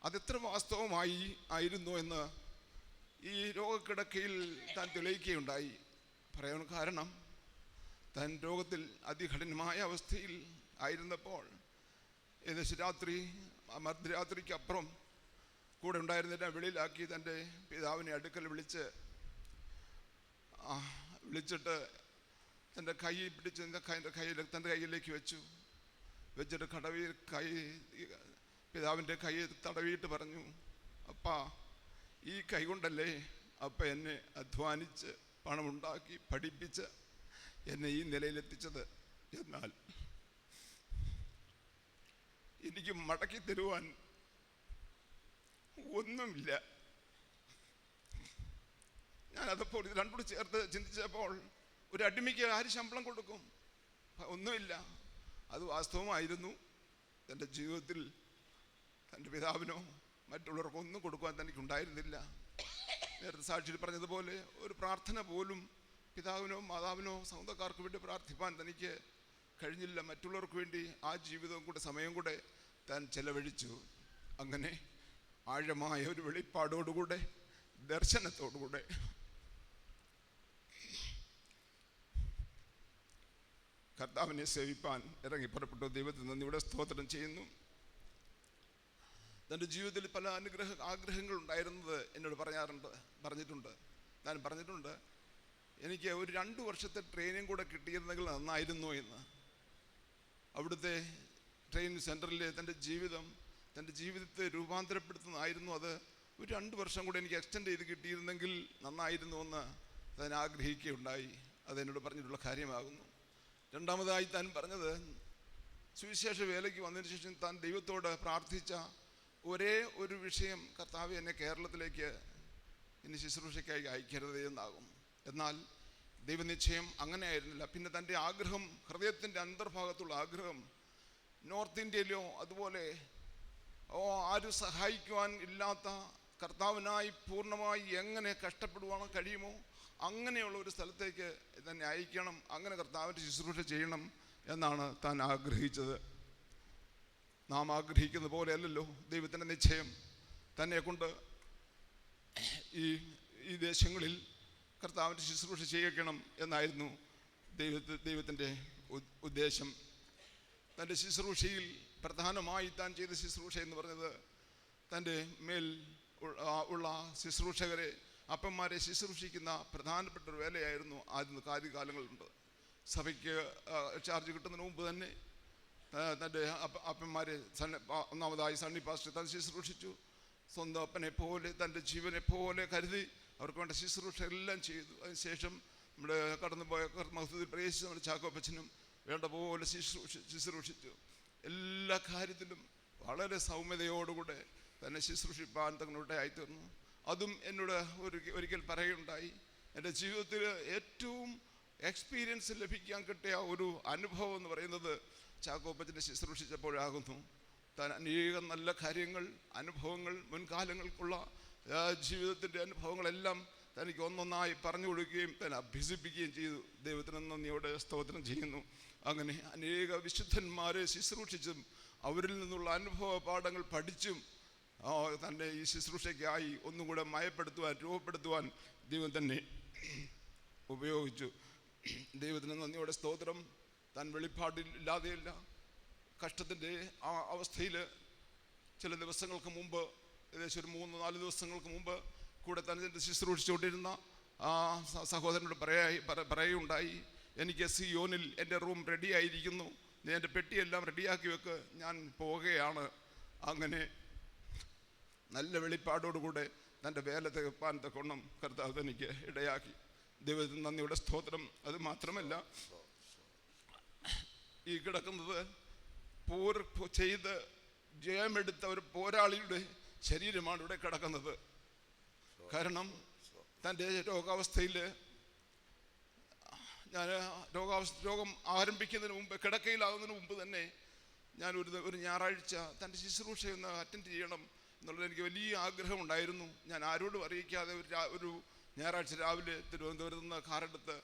അതെത്ര വാസ്തവമായി ആയിരുന്നു എന്ന് ഈ രോഗക്കിടക്കയിൽ താൻ തെളിയിക്കുകയുണ്ടായി. പറയണം, കാരണം താൻ രോഗത്തിൽ അതികഠിനമായ അവസ്ഥയിൽ ആയിരുന്നപ്പോൾ ഏകദേശം മധ്യരാത്രിക്കപ്പുറം കൂടെ ഉണ്ടായിരുന്നതിനെ വെളിയിലാക്കി തൻ്റെ പിതാവിനെ അടുക്കൽ വിളിച്ചിട്ട് തൻ്റെ കൈ പിടിച്ച് തൻ്റെ കയ്യിലേക്ക് വെച്ചിട്ട് പിതാവിൻ്റെ കൈ തടവിയിട്ട് പറഞ്ഞു, അപ്പാ, ഈ കൈ കൊണ്ടല്ലേ അപ്പ എന്നെ അധ്വാനിച്ച് പണമുണ്ടാക്കി പഠിപ്പിച്ച് എന്നെ ഈ നിലയിലെത്തിച്ചത്. എന്നാൽ എനിക്ക് മടക്കി തരുവാൻ ഒന്നുമില്ല. ഞാനതപ്പോൾ ഇത് രണ്ടുകൂടി ചേർത്ത് ചിന്തിച്ചപ്പോൾ, ഒരു അടിമയ്ക്ക് ആര് ശമ്പളം കൊടുക്കും? ഒന്നുമില്ല. അത് വാസ്തവമായിരുന്നു. തൻ്റെ ജീവിതത്തിൽ തൻ്റെ പിതാവിനോ മറ്റുള്ളവർക്കോ ഒന്നും കൊടുക്കുവാൻ തനിക്കുണ്ടായിരുന്നില്ല. നേരത്തെ സാക്ഷിയിൽ പറഞ്ഞതുപോലെ ഒരു പ്രാർത്ഥന പോലും പിതാവിനോ മാതാവിനോ സ്വന്തക്കാർക്ക് വേണ്ടി പ്രാർത്ഥിപ്പാൻ തനിക്ക് കഴിഞ്ഞില്ല. മറ്റുള്ളവർക്ക് വേണ്ടി ആ ജീവിതവും കൂടെ സമയം കൂടെ താൻ ചെലവഴിച്ചു. അങ്ങനെ ആഴമായ ഒരു വെളിപ്പാടോടുകൂടെ, ദർശനത്തോടുകൂടെ കർത്താവിനെ സേവിപ്പാൻ ഇറങ്ങി പുറപ്പെട്ടു. ദൈവത്തിന് നന്ദിയോടെ സ്തോത്രം ചെയ്യുന്നു. തൻ്റെ ജീവിതത്തിൽ പല ആഗ്രഹങ്ങൾ ഉണ്ടായിരുന്നത് എന്നോട് പറഞ്ഞിട്ടുണ്ട്. ഞാൻ പറഞ്ഞിട്ടുണ്ട്, എനിക്ക് ഒരു 2 വർഷത്തെ ട്രെയിനിങ് കൂടെ കിട്ടിയിരുന്നെങ്കിൽ നന്നായിരുന്നു എന്ന്. അവിടുത്തെ ട്രെയിനിങ് സെൻറ്ററിൽ തൻ്റെ ജീവിതത്തെ രൂപാന്തരപ്പെടുത്തുന്നതായിരുന്നു അത്. ഒരു 2 വർഷം കൂടെ എനിക്ക് എക്സ്റ്റെൻഡ് ചെയ്ത് കിട്ടിയിരുന്നെങ്കിൽ നന്നായിരുന്നു എന്ന് താൻ ആഗ്രഹിക്കുകയുണ്ടായി. അതെന്നോട് പറഞ്ഞിട്ടുള്ള കാര്യമാകുന്നു. രണ്ടാമതായി താൻ പറഞ്ഞത്, സുവിശേഷ വേലയ്ക്ക് വന്നതിന് ശേഷം താൻ ദൈവത്തോട് പ്രാർത്ഥിച്ച ഒരേ ഒരു വിഷയം, കർത്താവ് എന്നെ കേരളത്തിലേക്ക് ഇനി ശുശ്രൂഷയ്ക്കായി അയക്കരുത് എന്നാകും. എന്നാൽ ദൈവനിശ്ചയം അങ്ങനെ ആയിരുന്നില്ല. പിന്നെ തൻ്റെ ആഗ്രഹം, ഹൃദയത്തിൻ്റെ അന്തർഭാഗത്തുള്ള ആഗ്രഹം, നോർത്ത് ഇന്ത്യയിലോ അതുപോലെ ആരും സഹായിക്കുവാൻ ഇല്ലാത്ത കർത്താവിനായി പൂർണ്ണമായി എങ്ങനെ കഷ്ടപ്പെടുവാൻ കഴിയുമോ അങ്ങനെയുള്ള ഒരു സ്ഥലത്തേക്ക് തന്നെ അയക്കണം, അങ്ങനെ കർത്താവിൻ്റെ ശുശ്രൂഷ ചെയ്യണം എന്നാണ് താൻ ആഗ്രഹിച്ചത്. നാം ആഗ്രഹിക്കുന്ന പോലെയല്ലല്ലോ ദൈവത്തിൻ്റെ നിശ്ചയം. തന്നെ കൊണ്ട് ഈ ദേശങ്ങളിൽ കർത്താവിൻ്റെ ശുശ്രൂഷ ചെയ്യിക്കണം എന്നായിരുന്നു ദൈവത്തിൻ്റെ ഉദ്ദേശം. തൻ്റെ ശുശ്രൂഷയിൽ പ്രധാനമായി താൻ ചെയ്ത ശുശ്രൂഷ എന്ന് പറഞ്ഞത് തൻ്റെ മേൽ ഉള്ള ശുശ്രൂഷകരെ, അപ്പന്മാരെ ശുശ്രൂഷിക്കുന്ന പ്രധാനപ്പെട്ട ഒരു വേലയായിരുന്നു ആദ്യകാലങ്ങളുണ്ട്. സഭയ്ക്ക് ചാർജ് കിട്ടുന്നതിന് മുമ്പ് തന്നെ തൻ്റെ അപ്പന്മാരെ ഒന്നാമതായി സണ്ണി പാസ്റ്റർ താൻ ശുശ്രൂഷിച്ചു. സ്വന്തം അപ്പനെ പോലെ തൻ്റെ ജീവനെ പോലെ കരുതി അവർക്ക് വേണ്ട ശുശ്രൂഷ എല്ലാം ചെയ്തു. അതിനുശേഷം നമ്മുടെ കടന്നുപോയ മഹത്വത്തിൽ പ്രവേശിച്ച നമ്മുടെ ചാക്കോപ്പച്ചനും വേണ്ട പോലെ ശുശ്രൂഷിച്ചു. എല്ലാ കാര്യത്തിലും വളരെ സൗമ്യതയോടുകൂടെ തന്നെ ശുശ്രൂഷിപ്പാൻ തങ്ങളുടെ ആയിത്തീർന്നു. അതും എന്നോട് ഒരിക്കൽ പറയുകയുണ്ടായി, എൻ്റെ ജീവിതത്തിൽ ഏറ്റവും എക്സ്പീരിയൻസ് ലഭിക്കാൻ കിട്ടിയ ഒരു അനുഭവം എന്ന് പറയുന്നത് ചാക്കോപ്പച്ചനെ ശുശ്രൂഷിച്ചപ്പോഴാകുന്നു. താൻ അനേകം നല്ല കാര്യങ്ങൾ, അനുഭവങ്ങൾ, മുൻകാലങ്ങൾക്കുള്ള ജീവിതത്തിൻ്റെ അനുഭവങ്ങളെല്ലാം തനിക്ക് ഒന്നൊന്നായി പറഞ്ഞു കൊടുക്കുകയും തന്നെ അഭ്യസിപ്പിക്കുകയും ചെയ്തു. ദൈവത്തിന് നന്ദിയോടെ സ്തോത്രം ചെയ്യുന്നു. അങ്ങനെ അനേക വിശുദ്ധന്മാരെ ശുശ്രൂഷിച്ചും അവരിൽ നിന്നുള്ള അനുഭവ പാഠങ്ങൾ പഠിച്ചും തൻ്റെ ഈ ശുശ്രൂഷയ്ക്കായി ഒന്നും കൂടെ മയപ്പെടുത്തുവാൻ, രൂപപ്പെടുത്തുവാൻ ദൈവം തന്നെ ഉപയോഗിച്ചു. ദൈവത്തിന് നന്ദിയോടെ സ്തോത്രം. താൻ വെളിപ്പാടില്ലാതെയല്ല, കഷ്ടത്തിൻ്റെ ആ അവസ്ഥയിൽ ചില ദിവസങ്ങൾക്ക് മുമ്പ്, ഏകദേശം ഒരു 3-4 ദിവസങ്ങൾക്ക് മുമ്പ് കൂടെ തന്നെ ശുശ്രൂഷിച്ചുകൊണ്ടിരുന്ന ആ സഹോദരനോട് പറയുകയുണ്ടായി, എനിക്ക് സിയോനിൽ എൻ്റെ റൂം റെഡി ആയിരിക്കുന്നു, നീ എൻ്റെ പെട്ടിയെല്ലാം റെഡിയാക്കി വെക്ക്, ഞാൻ പോവുകയാണ്. അങ്ങനെ നല്ല വെളിപ്പാടോടുകൂടെ തൻ്റെ വേല തികപ്പാൻ തക്കോണം കർത്താവ് തനിക്ക് ഇടയാക്കി. ദൈവത്തിന് നന്ദിയുടെ സ്തോത്രം. അത് മാത്രമല്ല, ഈ കിടക്കുന്നത് ചെയ്ത് ജയമെടുത്ത ഒരു പോരാളിയുടെ ശരീരമാണ് ഇവിടെ കിടക്കുന്നത്. കാരണം തൻ്റെ രോഗാവസ്ഥയിൽ ഞാൻ രോഗം ആരംഭിക്കുന്നതിന് മുമ്പ്, കിടക്കയിലാകുന്നതിന് മുമ്പ് തന്നെ ഞാൻ ഒരു ഞായറാഴ്ച തൻ്റെ ശുശ്രൂഷയൊന്ന് അറ്റൻഡ് ചെയ്യണം എന്നുള്ളത് എനിക്ക് വലിയ ആഗ്രഹമുണ്ടായിരുന്നു. ഞാൻ ആരോടും അറിയിക്കാതെ ഒരു ഞായറാഴ്ച രാവിലെ തിരുവനന്തപുരത്ത് നിന്ന് കാറെടുത്ത്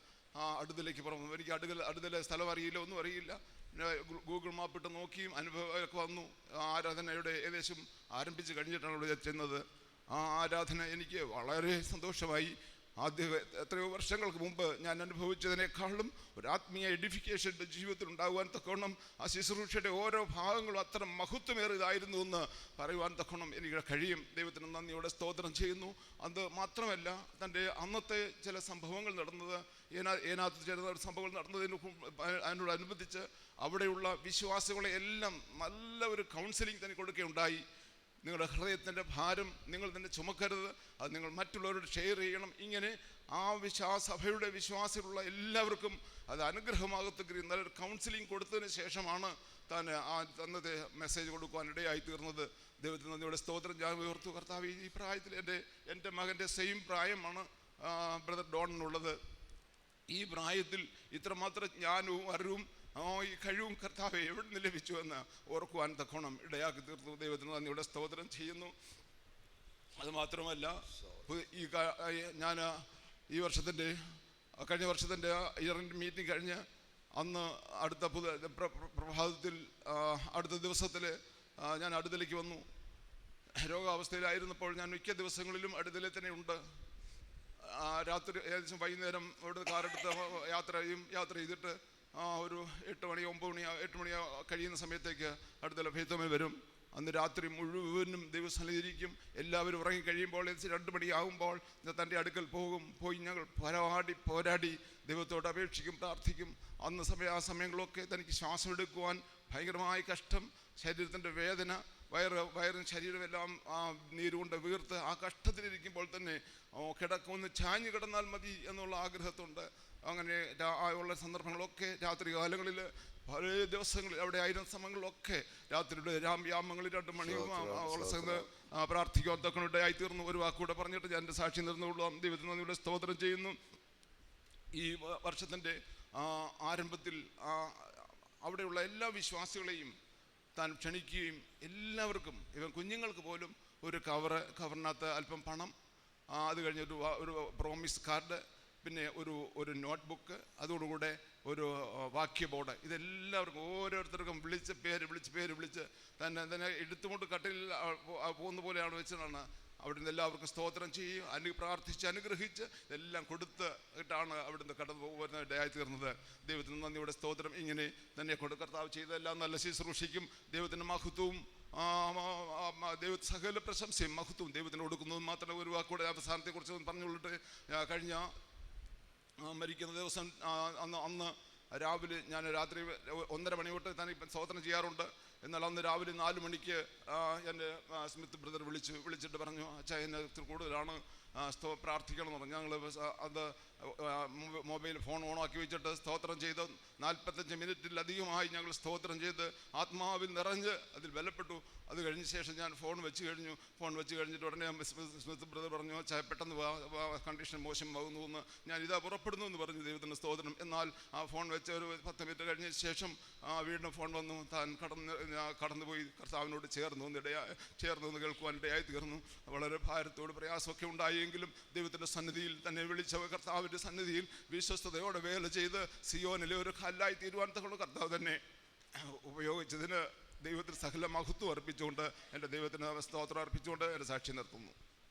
അടുതലേക്ക് പറഞ്ഞു. എനിക്ക് അടുതലെ സ്ഥലം അറിയില്ല, ഒന്നും അറിയില്ല. പിന്നെ ഗൂഗിൾ മാപ്പ് ഇട്ട് നോക്കിയും അനുഭവമൊക്കെ വന്നു. ആരാധനയുടെ ഏകദേശം ആരംഭിച്ച് കഴിഞ്ഞിട്ടാണ് ഇവിടെ ചെന്നത്. ആ ആരാധന എനിക്ക് വളരെ സന്തോഷമായി. എത്രയോ വർഷങ്ങൾക്ക് മുമ്പ് ഞാൻ അനുഭവിച്ചതിനേക്കാളും ഒരു ആത്മീയ എഡിഫിക്കേഷൻ എൻ്റെ ജീവിതത്തിൽ ഉണ്ടാകുവാൻ തക്കവണ്ണം ആ ശുശ്രൂഷയുടെ ഓരോ ഭാഗങ്ങളും അത്ര മഹത്വമേറിയതായിരുന്നു എന്ന് പറയുവാൻ തക്കവണ്ണം എനിക്ക് കഴിയും. ദൈവത്തിന് നന്ദിയോടെ സ്തോത്രം ചെയ്യുന്നു. അത് മാത്രമല്ല, തൻ്റെ അന്നത്തെ ചില സംഭവങ്ങൾ നടന്നത്, ഏനാത്ത് ചില സംഭവങ്ങൾ അതിനോടനുബന്ധിച്ച് അവിടെയുള്ള വിശ്വാസികളെ എല്ലാം നല്ല ഒരു കൗൺസിലിംഗ് തന്നെ കൊടുക്കുകയുണ്ടായി. നിങ്ങളുടെ ഹൃദയത്തിൻ്റെ ഭാരം നിങ്ങൾ തന്നെ ചുമക്കരുത്, അത് നിങ്ങൾ മറ്റുള്ളവരോട് ഷെയർ ചെയ്യണം. ഇങ്ങനെ ആ സഭയുടെ വിശ്വാസികളുള്ള എല്ലാവർക്കും അത് അനുഗ്രഹമാകത്തക്ക നല്ലൊരു കൗൺസിലിംഗ് കൊടുത്തതിന് ശേഷമാണ് താൻ അന്നത്തെ മെസ്സേജ് കൊടുക്കുവാൻ ഇടയായി തീർന്നത്. ദൈവത്തിന് നന്ദിയോടെ സ്തോത്രം. ഞാൻ ഉയർത്തു, കർത്താവ് ഈ പ്രായത്തിൽ എൻ്റെ മകൻ്റെ സെയിം പ്രായമാണ് ബ്രദർ ഡോണിനുള്ളത്. ഈ പ്രായത്തിൽ ഇത്രമാത്രം ജ്ഞാനവും അറിവും ഈ കഴിവും കർത്താവ് എവിടെ നിന്ന് ലഭിച്ചു എന്ന് ഓർക്കുവാൻ തക്കോണം ഇടയാക്കി തീർത്തു. ദൈവത്തിന് നന്ദിയോടെ സ്തോത്രം ചെയ്യുന്നു. അതുമാത്രമല്ല, ഞാൻ കഴിഞ്ഞ വർഷത്തിൻ്റെ ഇയർ എൻഡ് മീറ്റിംഗ് കഴിഞ്ഞ് അന്ന് അടുത്ത പ്രഭാതത്തിൽ അടുത്ത ദിവസത്തിൽ ഞാൻ അടുതലേക്ക് വന്നു. രോഗാവസ്ഥയിലായിരുന്നപ്പോൾ ഞാൻ മിക്ക ദിവസങ്ങളിലും അടുതലെ തന്നെ ഉണ്ട്. രാത്രി ഏകദേശം വൈകുന്നേരം ഇവിടെ കാറെടുത്ത് യാത്ര ചെയ്തിട്ട് ഒരു 8 മണി 8 മണി കഴിയുന്ന സമയത്തേക്ക് അടുത്ത ഭേദമേ വരും. അന്ന് രാത്രി മുഴുവനും ദൈവസന്നിധിയിരിക്കും. എല്ലാവരും ഉറങ്ങിക്കഴിയുമ്പോൾ 2 മണിയാകുമ്പോൾ തൻ്റെ അടുക്കൽ പോയി ഞങ്ങൾ പോരാടി ദൈവത്തോട് അപേക്ഷിക്കും, പ്രാർത്ഥിക്കും. ആ സമയങ്ങളൊക്കെ തനിക്ക് ശ്വാസം എടുക്കുവാൻ ഭയങ്കരമായ കഷ്ടം, ശരീരത്തിൻ്റെ വേദന, വയറും ശരീരമെല്ലാം നീരുകൊണ്ട് വീർത്ത് ആ കഷ്ടത്തിലിരിക്കുമ്പോൾ തന്നെ ഒന്ന് ചാഞ്ഞു കിടന്നാൽ മതി എന്നുള്ള ആഗ്രഹത്തുണ്ട്. അങ്ങനെ ഉള്ള സന്ദർഭങ്ങളൊക്കെ രാത്രി കാലങ്ങളിൽ പല ദിവസങ്ങളിൽ അവിടെ ആയിരുന്ന സമയങ്ങളിലൊക്കെ രാത്രിയുടെ യാമങ്ങളിൽ 2 മണിയും ഉള്ള സമയത്ത് പ്രാർത്ഥിക്കുവാൻ തക്കണിടയായി തീർന്നു. ഒരു വാക്കുകൂടെ പറഞ്ഞിട്ട് ഞാൻ എൻ്റെ സാക്ഷി നിർന്നുകൊള്ളാം. ദൈവത്തിന് നന്ദിയോടെ സ്തോത്രം ചെയ്യുന്നു. ഈ വർഷത്തിൻ്റെ ആരംഭത്തിൽ അവിടെയുള്ള എല്ലാ വിശ്വാസികളെയും താൻ ക്ഷണിക്കുകയും എല്ലാവർക്കും, ഇവൻ കുഞ്ഞുങ്ങൾക്ക് പോലും ഒരു കവറിനകത്ത് അല്പം പണം, അത് കഴിഞ്ഞ് ഒരു പ്രോമിസ് കാർഡ്, പിന്നെ ഒരു നോട്ട്ബുക്ക്, അതോടുകൂടെ ഒരു വാക്യ ബോർഡ്. ഇതെല്ലാവർക്കും ഓരോരുത്തർക്കും പേര് വിളിച്ച് തന്നെ എടുത്തുകൊണ്ട് കട്ടിൽ പോകുന്ന പോലെയാണ് വെച്ചതാണ്. അവിടുന്ന് എല്ലാവർക്കും സ്തോത്രം ചെയ്യും, പ്രാർത്ഥിച്ച് അനുഗ്രഹിച്ച് എല്ലാം കൊടുത്തിട്ടാണ് അവിടുന്ന് കടന്നു പോകുന്ന ഇടയായി തീർന്നത്. ദൈവത്തിന് നന്ദിയുടെ സ്തോത്രം. ഇങ്ങനെ തന്നെ കൊണ്ട് കർത്താവ് ചെയ്തെല്ലാം നല്ല ശുശ്രൂഷയ്ക്കും ദൈവത്തിൻ്റെ മഹത്വവും സകല പ്രശംസയും മഹത്വവും ദൈവത്തിന് കൊടുക്കുന്നതും മാത്രമേ ഒരു വാക്കൂടെ അവസാനത്തെക്കുറിച്ച് പറഞ്ഞുകൊള്ളിട്ട്, കഴിഞ്ഞ മരിക്കുന്ന ദിവസം അന്ന് രാവിലെ ഞാൻ രാത്രി 1:30 മണി തൊട്ട് തന്നെ ഇപ്പം സ്തോത്രം ചെയ്യാറുണ്ട്. എന്നാൽ അന്ന് രാവിലെ 4 മണിക്ക് എൻ്റെ സ്മിത്ത് ബ്രദർ വിളിച്ചിട്ട് പറഞ്ഞു, അച്ഛാ എന്നെ ഇത്തിരി കൂടുതലാണ് പ്രാർത്ഥിക്കണം എന്ന് പറഞ്ഞു. ഞങ്ങൾ അത് മൊബൈൽ ഫോൺ ഓണാക്കി വെച്ചിട്ട് സ്തോത്രം ചെയ്ത് 45 മിനിറ്റിലധികമായി ഞങ്ങൾ സ്തോത്രം ചെയ്ത് ആത്മാവിൽ നിറഞ്ഞ് അതിൽ ബലപ്പെട്ടു. അത് കഴിഞ്ഞ ശേഷം ഞാൻ ഫോൺ വെച്ച് കഴിഞ്ഞിട്ട് ഉടനെ സ്മിത്ത് ബ്രദർ പറഞ്ഞു, അച്ഛാ പെട്ടെന്ന് കണ്ടീഷൻ മോശമാകുന്നു എന്ന്, ഞാൻ ഇതാ പുറപ്പെടുന്നു എന്ന് പറഞ്ഞു. ദൈവത്തിൻ്റെ സ്തോത്രം. എന്നാൽ ആ ഫോൺ വെച്ച് ഒരു 10 മിനിറ്റ് കഴിഞ്ഞ ശേഷം വീണ്ടും ഫോൺ വന്നു. താൻ കടന്നുപോയി കർത്താവിനോട് ചേർന്നു എന്ന് കേൾക്കുവാൻ ഇടയായി തീർന്നു. വളരെ ഭാരത്തോട് പ്രയാസമൊക്കെ ഉണ്ടായെങ്കിലും ദൈവത്തിൻ്റെ സന്നിധിയിൽ തന്നെ വിളിച്ച കർത്താവിൻ്റെ സന്നിധിയിൽ വിശ്വസ്തയോടെ വേല ചെയ്ത് സിയോനിലെ ഒരു കല്ലായി തീരുവാൻ തക്ക കർത്താവ് തന്നെ ഉപയോഗിച്ചതിന് ദൈവത്തിന് സകല മഹത്വം അർപ്പിച്ചുകൊണ്ട് എൻ്റെ ദൈവത്തിന് സ്തോത്രം അർപ്പിച്ചുകൊണ്ട് എൻ്റെ സാക്ഷി നിർത്തുന്നു.